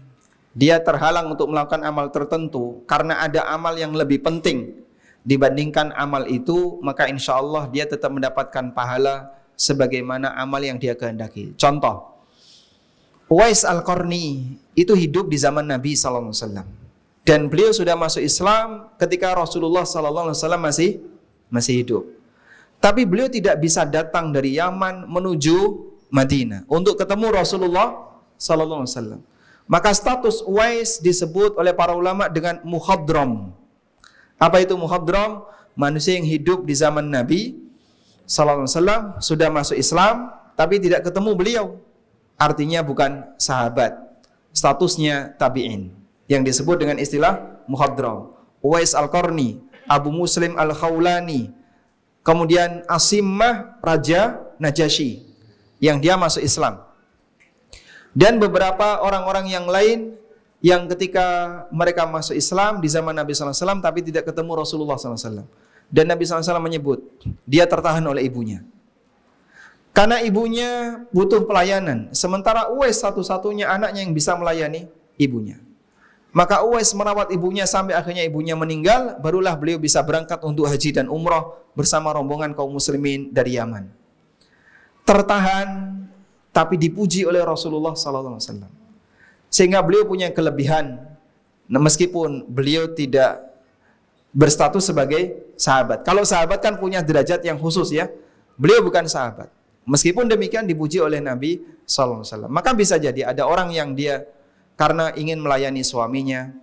dia terhalang untuk melakukan amal tertentu karena ada amal yang lebih penting dibandingkan amal itu, maka insya Allah dia tetap mendapatkan pahala sebagaimana amal yang dia kehendaki. Contoh, Uwais Al-Qarni itu hidup di zaman Nabi SAW, dan beliau sudah masuk Islam ketika Rasulullah SAW masih hidup. Tapi beliau tidak bisa datang dari Yaman menuju Madinah untuk ketemu Rasulullah SAW. Maka status Uwais disebut oleh para ulama dengan muhadram. Apa itu muhadram? Manusia yang hidup di zaman Nabi SAW, sudah masuk Islam, tapi tidak ketemu beliau. Artinya bukan sahabat. Statusnya tabi'in, yang disebut dengan istilah muhadram. Uwais Al-Qarni, Abu Muslim Al-Khawlani, kemudian Asimah Raja Najasyi, yang dia masuk Islam. Dan beberapa orang-orang yang lain yang ketika mereka masuk Islam di zaman Nabi SAW tapi tidak ketemu Rasulullah SAW. Dan Nabi SAW menyebut dia tertahan oleh ibunya. Karena ibunya butuh pelayanan. Sementara Uwais satu-satunya anaknya yang bisa melayani ibunya. Maka Uwais merawat ibunya sampai akhirnya ibunya meninggal. Barulah beliau bisa berangkat untuk haji dan umrah bersama rombongan kaum muslimin dari Yaman. Tertahan tapi dipuji oleh Rasulullah SAW. Sehingga beliau punya kelebihan, meskipun beliau tidak berstatus sebagai sahabat. Kalau sahabat kan punya derajat yang khusus ya. Beliau bukan sahabat. Meskipun demikian dipuji oleh Nabi SAW. Maka bisa jadi ada orang yang dia karena ingin melayani suaminya,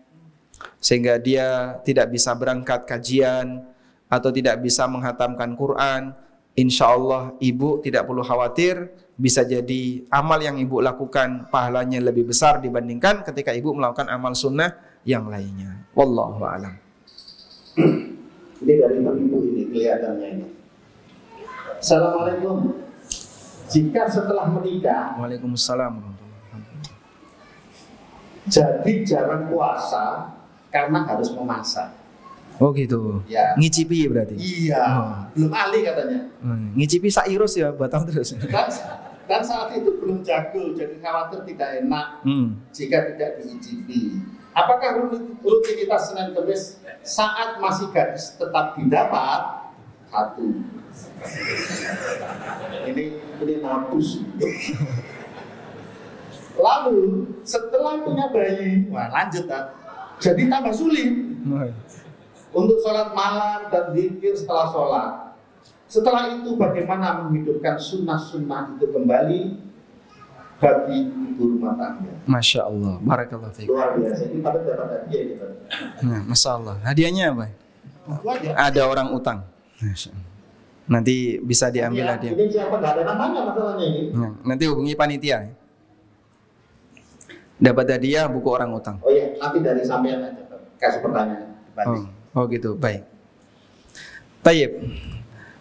sehingga dia tidak bisa berangkat kajian atau tidak bisa menghatamkan Quran. Insya Allah ibu tidak perlu khawatir, bisa jadi amal yang ibu lakukan pahalanya lebih besar dibandingkan ketika ibu melakukan amal sunnah yang lainnya. Wallahu a'lam. Ini dari ibu ini kelihatannya ini. Assalamualaikum. Jika setelah menikah, Waalaikumsalam. jadi jarang puasa karena harus memasak. Oh gitu. Ya. Ngicipi berarti. Iya. Belum ahli katanya. Ngicipi sairus ya, batang terus. Dan saat itu belum jago, jadi khawatir tidak enak jika tidak diicipi. Apakah rutinitas Senin Kemis saat masih gadis tetap didapat? Satu. Ini modus. Lalu setelah punya bayi, wah lanjut jadi tambah sulit. Untuk sholat malam dan zikir setelah sholat. Setelah itu bagaimana menghidupkan sunnah-sunnah itu kembali bagi ibu rumah tangga. Masya Allah, barakallahu fiik. Luar biasa, ini pada dapat hadiah gitu. Nah, Masya Allah. Hadiahnya apa? Itu aja. Ada orang utang. Nanti bisa diambil hadiah. Ini siapa? Nggak ada namanya masalahnya ini. Nah, nanti hubungi panitia. Dapat hadiah buku orang utang. Oh iya, nanti dari sampean aja kasih pertanyaan. Oh gitu, baik. Tayyib.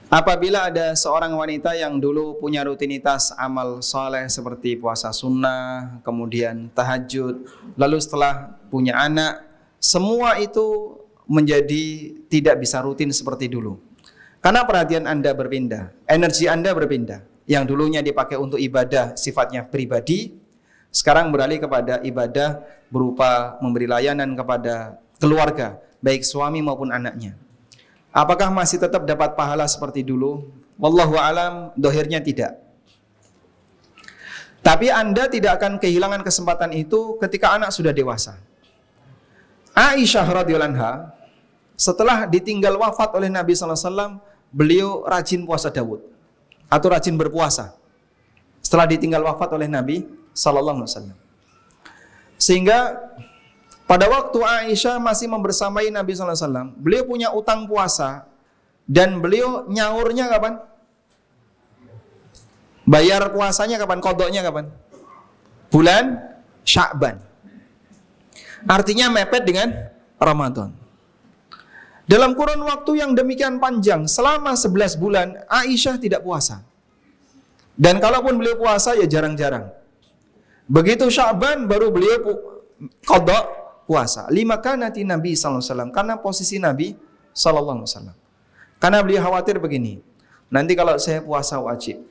Apabila ada seorang wanita yang dulu punya rutinitas amal soleh seperti puasa sunnah, kemudian tahajud, lalu setelah punya anak, semua itu menjadi tidak bisa rutin seperti dulu. Karena perhatian Anda berpindah, energi Anda berpindah. Yang dulunya dipakai untuk ibadah sifatnya pribadi, sekarang beralih kepada ibadah berupa memberi layanan kepada keluarga, baik suami maupun anaknya. Apakah masih tetap dapat pahala seperti dulu? Wallahu alam, dohirnya tidak. Tapi Anda tidak akan kehilangan kesempatan itu ketika anak sudah dewasa. Aisyah radhiyallahu anha setelah ditinggal wafat oleh Nabi SAW, beliau rajin puasa Daud atau rajin berpuasa. Setelah ditinggal wafat oleh Nabi SAW, sehingga pada waktu Aisyah masih membersamai Nabi SAW, beliau punya utang puasa dan beliau nyaurnya kapan? Bayar puasanya kapan? Qadanya kapan? Bulan Sya'ban. Artinya mepet dengan Ramadan. Dalam kurun waktu yang demikian panjang, selama 11 bulan, Aisyah tidak puasa. Dan kalaupun beliau puasa, ya jarang-jarang. Begitu Sya'ban, baru beliau qada puasa. Lima kanati Nabi SAW. Karena posisi Nabi SAW. Karena beliau khawatir begini, nanti kalau saya puasa wajib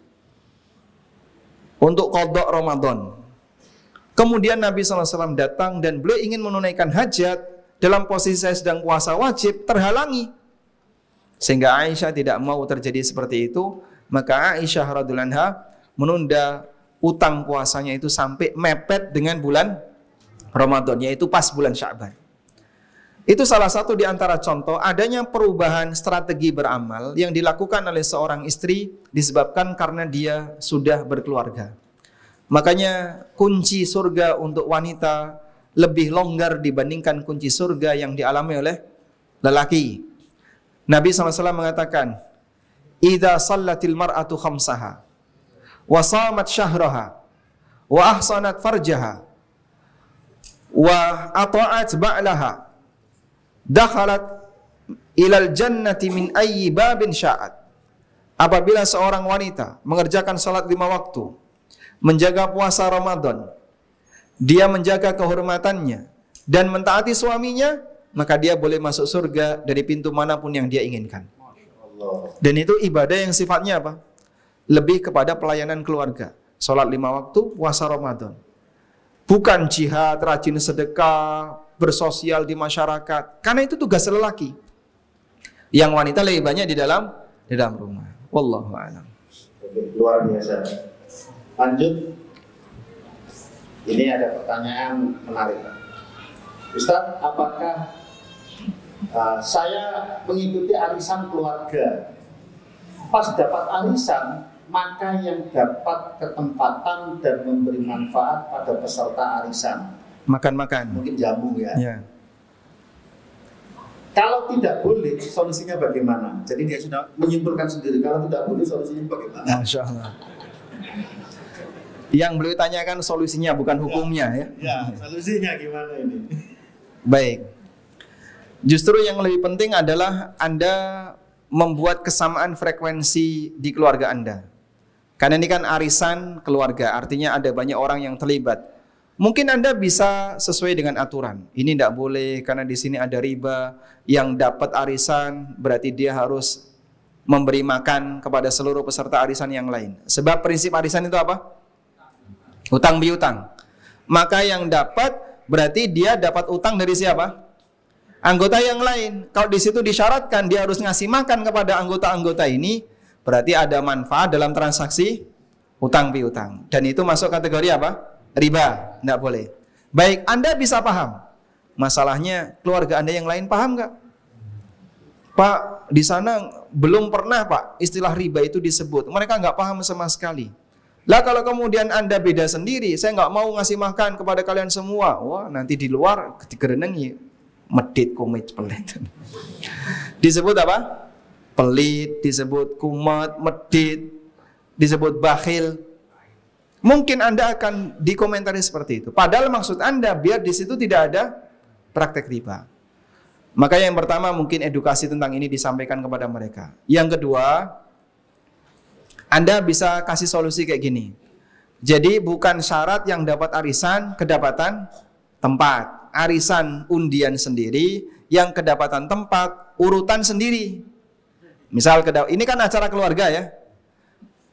untuk qada Ramadan, kemudian Nabi SAW datang dan beliau ingin menunaikan hajat, dalam posisi saya sedang puasa wajib, terhalangi. Sehingga Aisyah tidak mau terjadi seperti itu, maka Aisyah radhiyallahu anha menunda utang puasanya itu sampai mepet dengan bulan Ramadan, yaitu pas bulan Sya'ban. Itu salah satu di antara contoh adanya perubahan strategi beramal yang dilakukan oleh seorang istri disebabkan karena dia sudah berkeluarga. Makanya kunci surga untuk wanita lebih longgar dibandingkan kunci surga yang dialami oleh lelaki. Nabi SAW mengatakan, "Idza shallatil mar'atu khamsaha wa shamat syahraha wa ahsanat farjaha wa ata'at ba'laha dakhalat ilal jannati min ayyi babin sya'at." Apabila seorang wanita mengerjakan salat 5 waktu, menjaga puasa Ramadan, dia menjaga kehormatannya dan mentaati suaminya, maka dia boleh masuk surga dari pintu manapun yang dia inginkan. Dan itu ibadah yang sifatnya apa? Lebih kepada pelayanan keluarga. Salat 5 waktu, puasa Ramadan. Bukan jihad, rajin sedekah, bersosial di masyarakat. Karena itu tugas lelaki. Yang wanita lebih banyak di dalam rumah. Wallahu a'lam. Luar biasa. Lanjut. Ini ada pertanyaan menarik. Ustaz, apakah saya mengikuti arisan keluarga? Pas dapat arisan, maka yang dapat ketempatan dan memberi manfaat pada peserta arisan. Makan-makan. Mungkin jamu ya. Ya. Kalau tidak boleh, solusinya bagaimana? Jadi dia sudah menyimpulkan sendiri. Kalau tidak boleh, solusinya bagaimana? Masya Allah. Yang beliau tanyakan solusinya, bukan hukumnya ya. Ya, solusinya gimana ini? Baik. Justru yang lebih penting adalah Anda membuat kesamaan frekuensi di keluarga Anda. Karena ini kan arisan keluarga, artinya ada banyak orang yang terlibat. Mungkin Anda bisa sesuai dengan aturan. Ini tidak boleh karena di sini ada riba. Yang dapat arisan berarti dia harus memberi makan kepada seluruh peserta arisan yang lain. Sebab prinsip arisan itu apa? Utang piutang. Maka yang dapat berarti dia dapat utang dari siapa? Anggota yang lain. Kalau di situ disyaratkan dia harus ngasih makan kepada anggota-anggota ini, berarti ada manfaat dalam transaksi utang piutang. Dan itu masuk kategori apa? Riba. Tidak boleh. Baik, Anda bisa paham. Masalahnya keluarga Anda yang lain paham nggak? Pak, di sana belum pernah Pak istilah riba itu disebut. Mereka nggak paham sama sekali. Lah kalau kemudian Anda beda sendiri, saya nggak mau ngasih makan kepada kalian semua. Wah, nanti di luar digerenengi medit, kumit, pelit. Disebut apa? Pelit, disebut kumat, medit, disebut bakhil. Mungkin Anda akan dikomentari seperti itu. Padahal maksud Anda biar di situ tidak ada praktek riba. Maka yang pertama mungkin edukasi tentang ini disampaikan kepada mereka. Yang kedua, Anda bisa kasih solusi kayak gini. Jadi bukan syarat yang dapat arisan kedapatan tempat. Arisan undian sendiri, yang kedapatan tempat urutan sendiri. Misal ini kan acara keluarga ya.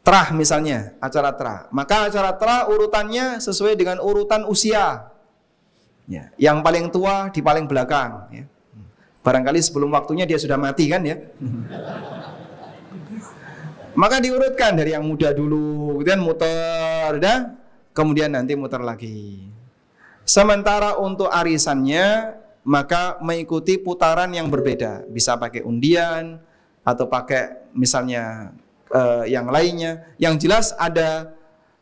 Terah misalnya, acara terah. Maka acara terah urutannya sesuai dengan urutan usia. Ya, yang paling tua di paling belakang ya. Barangkali sebelum waktunya dia sudah mati kan ya. Maka diurutkan dari yang muda dulu, kemudian muter, dah. kemudian nanti muter lagi. Sementara untuk arisannya, maka mengikuti putaran yang berbeda. Bisa pakai undian atau pakai misalnya yang lainnya. Yang jelas ada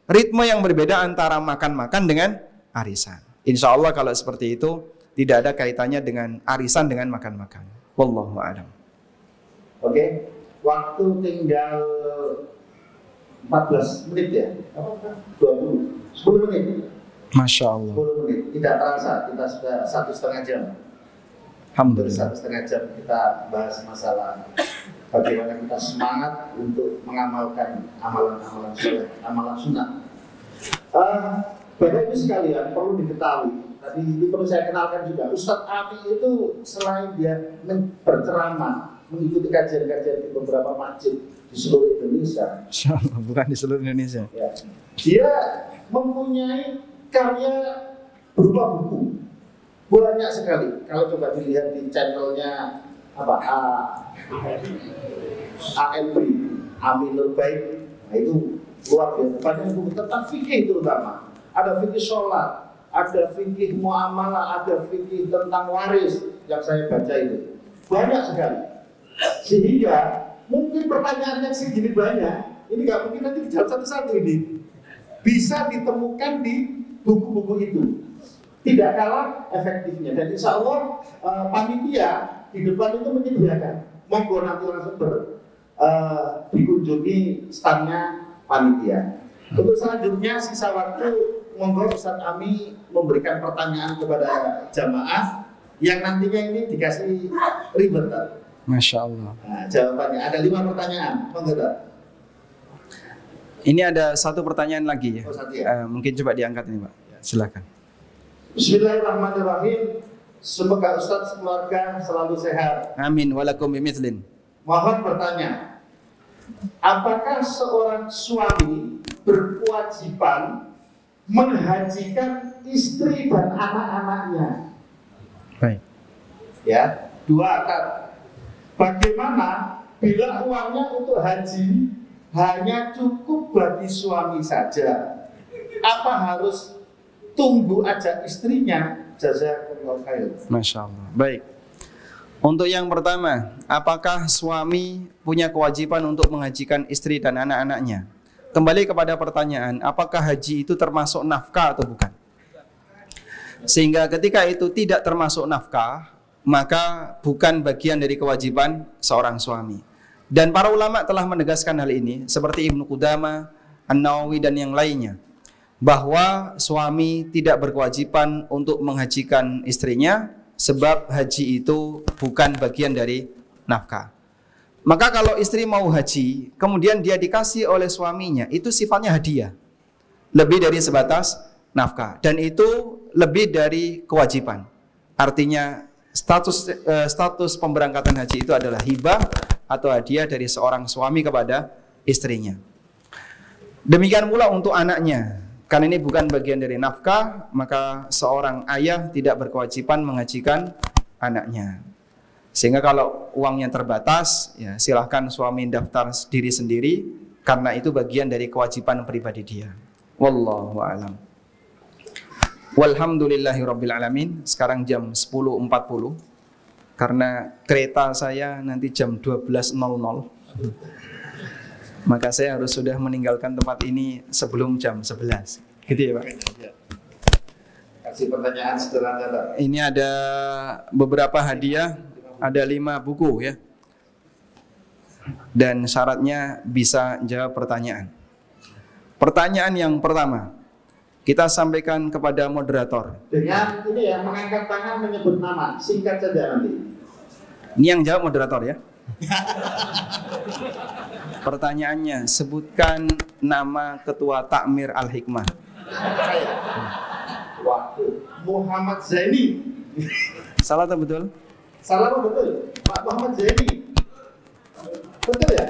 ritme yang berbeda antara makan-makan dengan arisan. Insya Allah kalau seperti itu tidak ada kaitannya dengan arisan dengan makan-makan. Wallahu a'lam. Oke, waktu tinggal 14 menit ya? 10 menit. Masya Allah. 10 menit. Tidak terasa, kita sudah 1,5 jam. Hampir Alhamdulillah. 1,5 jam kita bahas masalah bagaimana kita semangat untuk mengamalkan amalan-amalan soleh, amalan sunnah. Bapak Ibu sekalian perlu diketahui. Tadi ini perlu saya kenalkan juga. Ustadz Ami itu selain dia berceramah, mengikuti kajian-kajian di beberapa masjid di seluruh Indonesia. Insya Allah, bukan di seluruh Indonesia. Ya. Dia mempunyai karya berupa buku. Banyak sekali. Kalau coba dilihat di channelnya apa AMB, Aminul Baik, nah itu luar biasa. Banyak buku tentang fikih terutama. Ada fikih sholat, ada fikih muamalah, ada fikih tentang waris yang saya baca itu. Banyak sekali. Sehingga mungkin pertanyaannya segini banyak, ini nggak mungkin nanti dijawab satu-satu ini. Bisa ditemukan di buku-buku itu. Tidak kalah efektifnya. Dan insya Allah panitia di depan itu menyediakan. Monggo nanti langsung dikunjungi standnya panitia. Untuk selanjutnya sisa waktu, monggo Ustadz Ami memberikan pertanyaan kepada jamaah yang nantinya ini dikasih ribet. Masya Allah. Nah, jawabannya ada 5 pertanyaan. Monggo Ustadz. Ini ada satu pertanyaan lagi ya. Oh, satu ya. Mungkin coba diangkat ini Pak. Silakan. Bismillahirrahmanirrahim. Semoga Ustadz keluarga selalu sehat. Amin. Walakum bimithlin. Mohon bertanya, apakah seorang suami berkewajiban menghajikan istri dan anak-anaknya? Baik. Ya, 2 akad. Bagaimana bila uangnya untuk haji hanya cukup bagi suami saja? Apa harus tunggu aja istrinya? Jazakumullah khair. Masya Allah. Baik. Untuk yang pertama, apakah suami punya kewajiban untuk menghajikan istri dan anak-anaknya? Kembali kepada pertanyaan, apakah haji itu termasuk nafkah atau bukan? Sehingga ketika itu tidak termasuk nafkah, maka bukan bagian dari kewajiban seorang suami. Dan para ulama telah menegaskan hal ini, seperti Ibnu Qudamah, An-Nawawi dan yang lainnya, bahwa suami tidak berkewajiban untuk menghajikan istrinya sebab haji itu bukan bagian dari nafkah. Maka kalau istri mau haji, kemudian dia dikasih oleh suaminya, itu sifatnya hadiah. Lebih dari sebatas nafkah. Dan itu lebih dari kewajiban. Artinya status pemberangkatan haji itu adalah hibah atau hadiah dari seorang suami kepada istrinya. Demikian pula untuk anaknya. Karena ini bukan bagian dari nafkah, maka seorang ayah tidak berkewajiban menghajikan anaknya. Sehingga kalau uangnya terbatas, ya silahkan suami daftar diri sendiri, karena itu bagian dari kewajiban pribadi dia. Wallahu a'lam. Walhamdulillahirabbil alamin. Sekarang jam 10.40. Karena kereta saya nanti jam 12.00. Maka saya harus sudah meninggalkan tempat ini sebelum jam 11. Gitu ya Pak? Kasih pertanyaan sederhana, Pak. Ini ada beberapa hadiah, ada 5 buku ya. Dan syaratnya bisa jawab pertanyaan. Pertanyaan yang pertama, kita sampaikan kepada moderator. Dengan ini ya, mengangkat tangan menyebut nama, singkat saja nanti. Ini yang jawab moderator ya. Pertanyaannya, sebutkan nama Ketua Takmir Al-Hikmah. Saya. Waktu Muhammad Zaini. Salah atau betul? Salah atau betul? Pak Muhammad Zaini. Betul ya?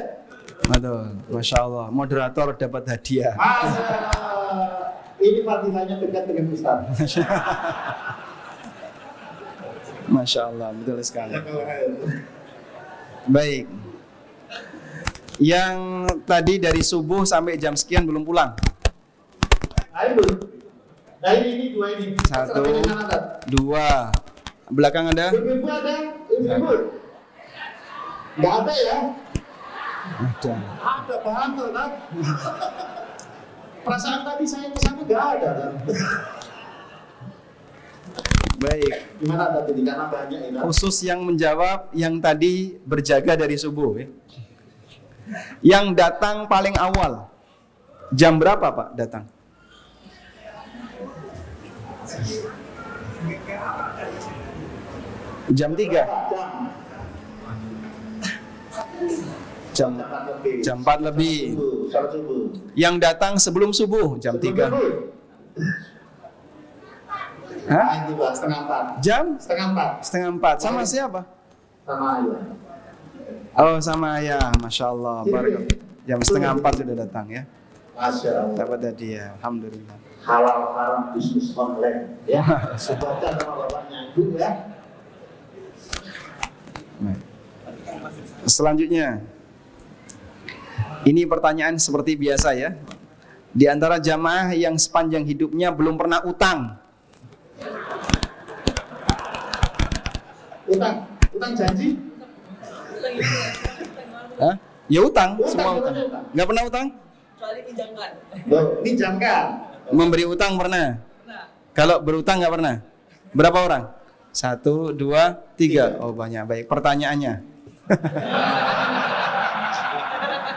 Betul. Masya Allah. Moderator dapat hadiah. Ini fadilahnya dekat dengan Ustaz. Masya Allah. Betul sekali. Baik. Yang tadi dari subuh sampai jam sekian belum pulang. Ayo itu. Nah ini dua ini. Satu. Yang mana, Tat? 2. Belakang ada? Ibu ada? Ibu. Nggak ada ya? Ada. Ada banget, Tat. Perasaan tadi saya kesana nggak ada, Tat. Baik. Gimana tadi? Karena banyak ini. Khusus yang menjawab yang tadi berjaga dari subuh ya. Yang datang paling awal. Jam berapa Pak datang? Jam 3. Jam 4 lebih. Salat subuh. Yang datang sebelum subuh jam 3. Hah? Nah, itu Pak, setengah 4. Jam Setengah 4. 4. Sama siapa? Sama ayah. Oh sama ayah. Masya Allah. Jam setengah 4 sudah datang ya. Masya Allah. Dapat hadiah. Alhamdulillah. Halal haram bisnis online ya. Baca sama bapaknya itu ya. Selanjutnya, ini pertanyaan seperti biasa ya. Di antara jamaah yang sepanjang hidupnya belum pernah utang. Utang janji? Hah? Ya utang, Utang, semua utang. utang. Nggak pernah utang? Kecuali pinjamkan. Pinjamkan. Memberi utang pernah? Kalau berutang nggak pernah? Berapa orang? 1, 2, 3. Oh banyak. Baik. Pertanyaannya.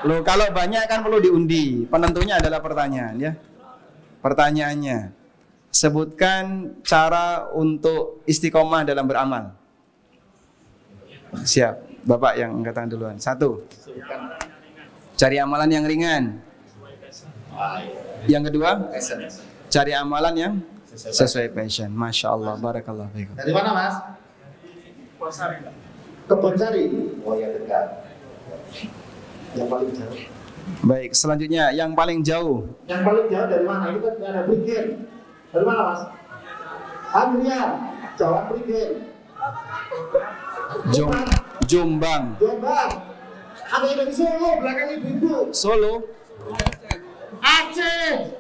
Loh kalau banyak kan perlu diundi. Penentunya adalah pertanyaan ya. Pertanyaannya, sebutkan cara untuk istiqomah dalam beramal. Siap. Bapak yang angkat tangan duluan. 1. Cari amalan yang ringan. Yang kedua, cari amalan yang sesuai passion. Masya Allah, barakallah fiikum. Dari mana Mas? Kebon Sari. Oh ya dekat. Yang paling jauh. Baik, selanjutnya yang paling jauh. Yang paling jauh dari mana? Itu kan ada Prigen. Dari mana Mas? Andrian. Jawa Prigen. Jombang. Jombang. Ada yang dari Solo, belakang ibu-ibu. Solo. Aceh.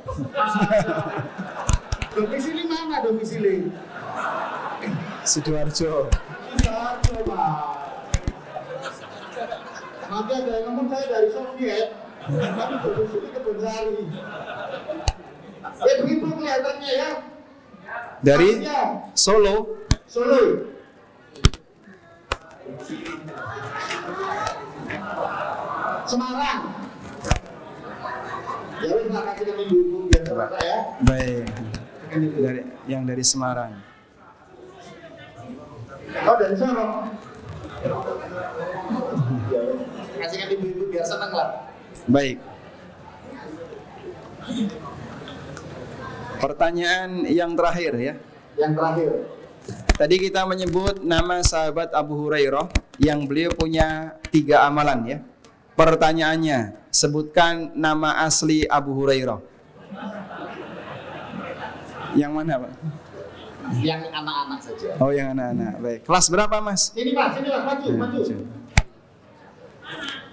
Domisili mana domisili? Sidoarjo. Sidoarjo, Pak. Nanti ada yang ngomong saya dari Soviet, tapi domisili Kebon Sari. Ibu-ibu kelihatannya ya. Dari Maksudnya, Solo. Solo. Semarang. Ya wis tak kasih kami ibu biar terasa ya. Baik. Dari Semarang. Oh dari Sorong. Ya wis. Kasih kami ibu biar seneng lah. Baik. Pertanyaan yang terakhir ya. Yang terakhir. Tadi kita menyebut nama sahabat Abu Hurairah yang beliau punya 3 amalan ya. Pertanyaannya, sebutkan nama asli Abu Hurairah. Yang mana Pak? Yang anak-anak saja. Oh yang anak-anak. Baik. Kelas berapa Mas? Sini Mas, maju, maju.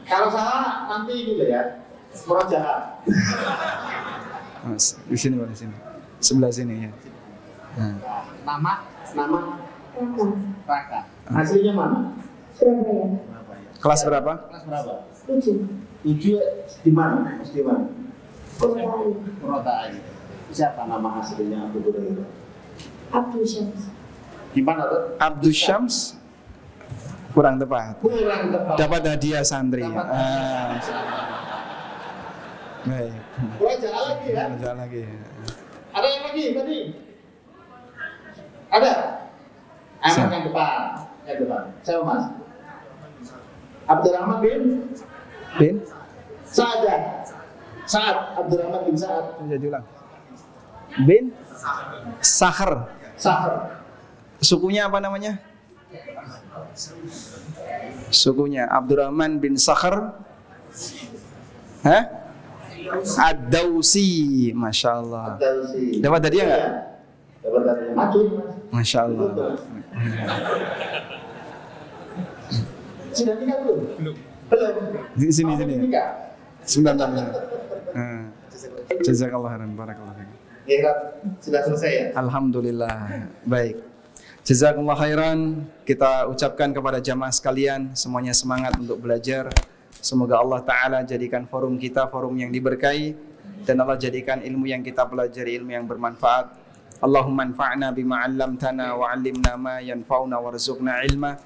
Kalau salah nanti ini loh ya. Murojaah. Mas, di sini Pak, di sini. Sebelah sini ya. Nama Raka. Aslinya mana? Surabaya. Kelas berapa? Kelas berapa? 7. 7 di mana? Di mana? Kota Purwotai. Siapa nama aslinya Abu Hurairah? Abdul Syams. Di mana tuh? Abdus Syams. Kurang tepat. Kurang tepat. Dapat hadiah santri. Dapat Baik. Murojaah lagi ya. Jalan lagi. Ada yang lagi tadi? Ada? Anak yang depan. Yang depan. Siapa Mas? Abdurrahman bin Sa'ad. Abdurrahman bin Sa'ad. Bisa diulang. Bin Sakhar. Sukunya apa namanya? Sukunya Abdurrahman bin Sakhar. Hah? Ad-Dausi. Masya Allah. Dapat hadiah nggak? Dapat hadiah. Maju. Masya Allah. Sudah nikah belum? Belum. Di sini. Nikah. Sebentar. Jazakallah khairan. Barakallahu fiik. Ikhrat sudah selesai ya? Alhamdulillah. Baik. Jazakallah khairan. Kita ucapkan kepada jamaah sekalian semuanya semangat untuk belajar. Semoga Allah Ta'ala jadikan forum kita forum yang diberkahi, dan Allah jadikan ilmu yang kita pelajari ilmu yang bermanfaat. Allahumma anfa'na bima 'allamtana wa 'allimna ma yanfa'una warzuqna ilma.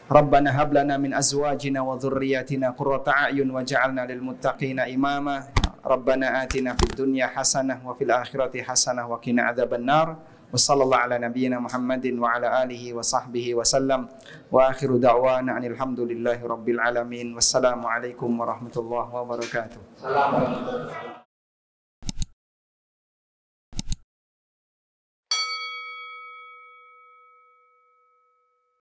Rabbana hab lana min azwajina wa dhurriyyatina qurrata a'yun waj'alna lil muttaqina imama. Rabbana atina fid dunya hasanah wa fil akhirati hasanah wa qina adzabannar. Wa sallallahu ala nabiyyina Muhammadin wa ala alihi wa sahbihi wa sallam. Wa akhiru da'wana alhamdulillahi rabbil alamin. Wassalamu alaikum warahmatullahi wabarakatuh. Salam.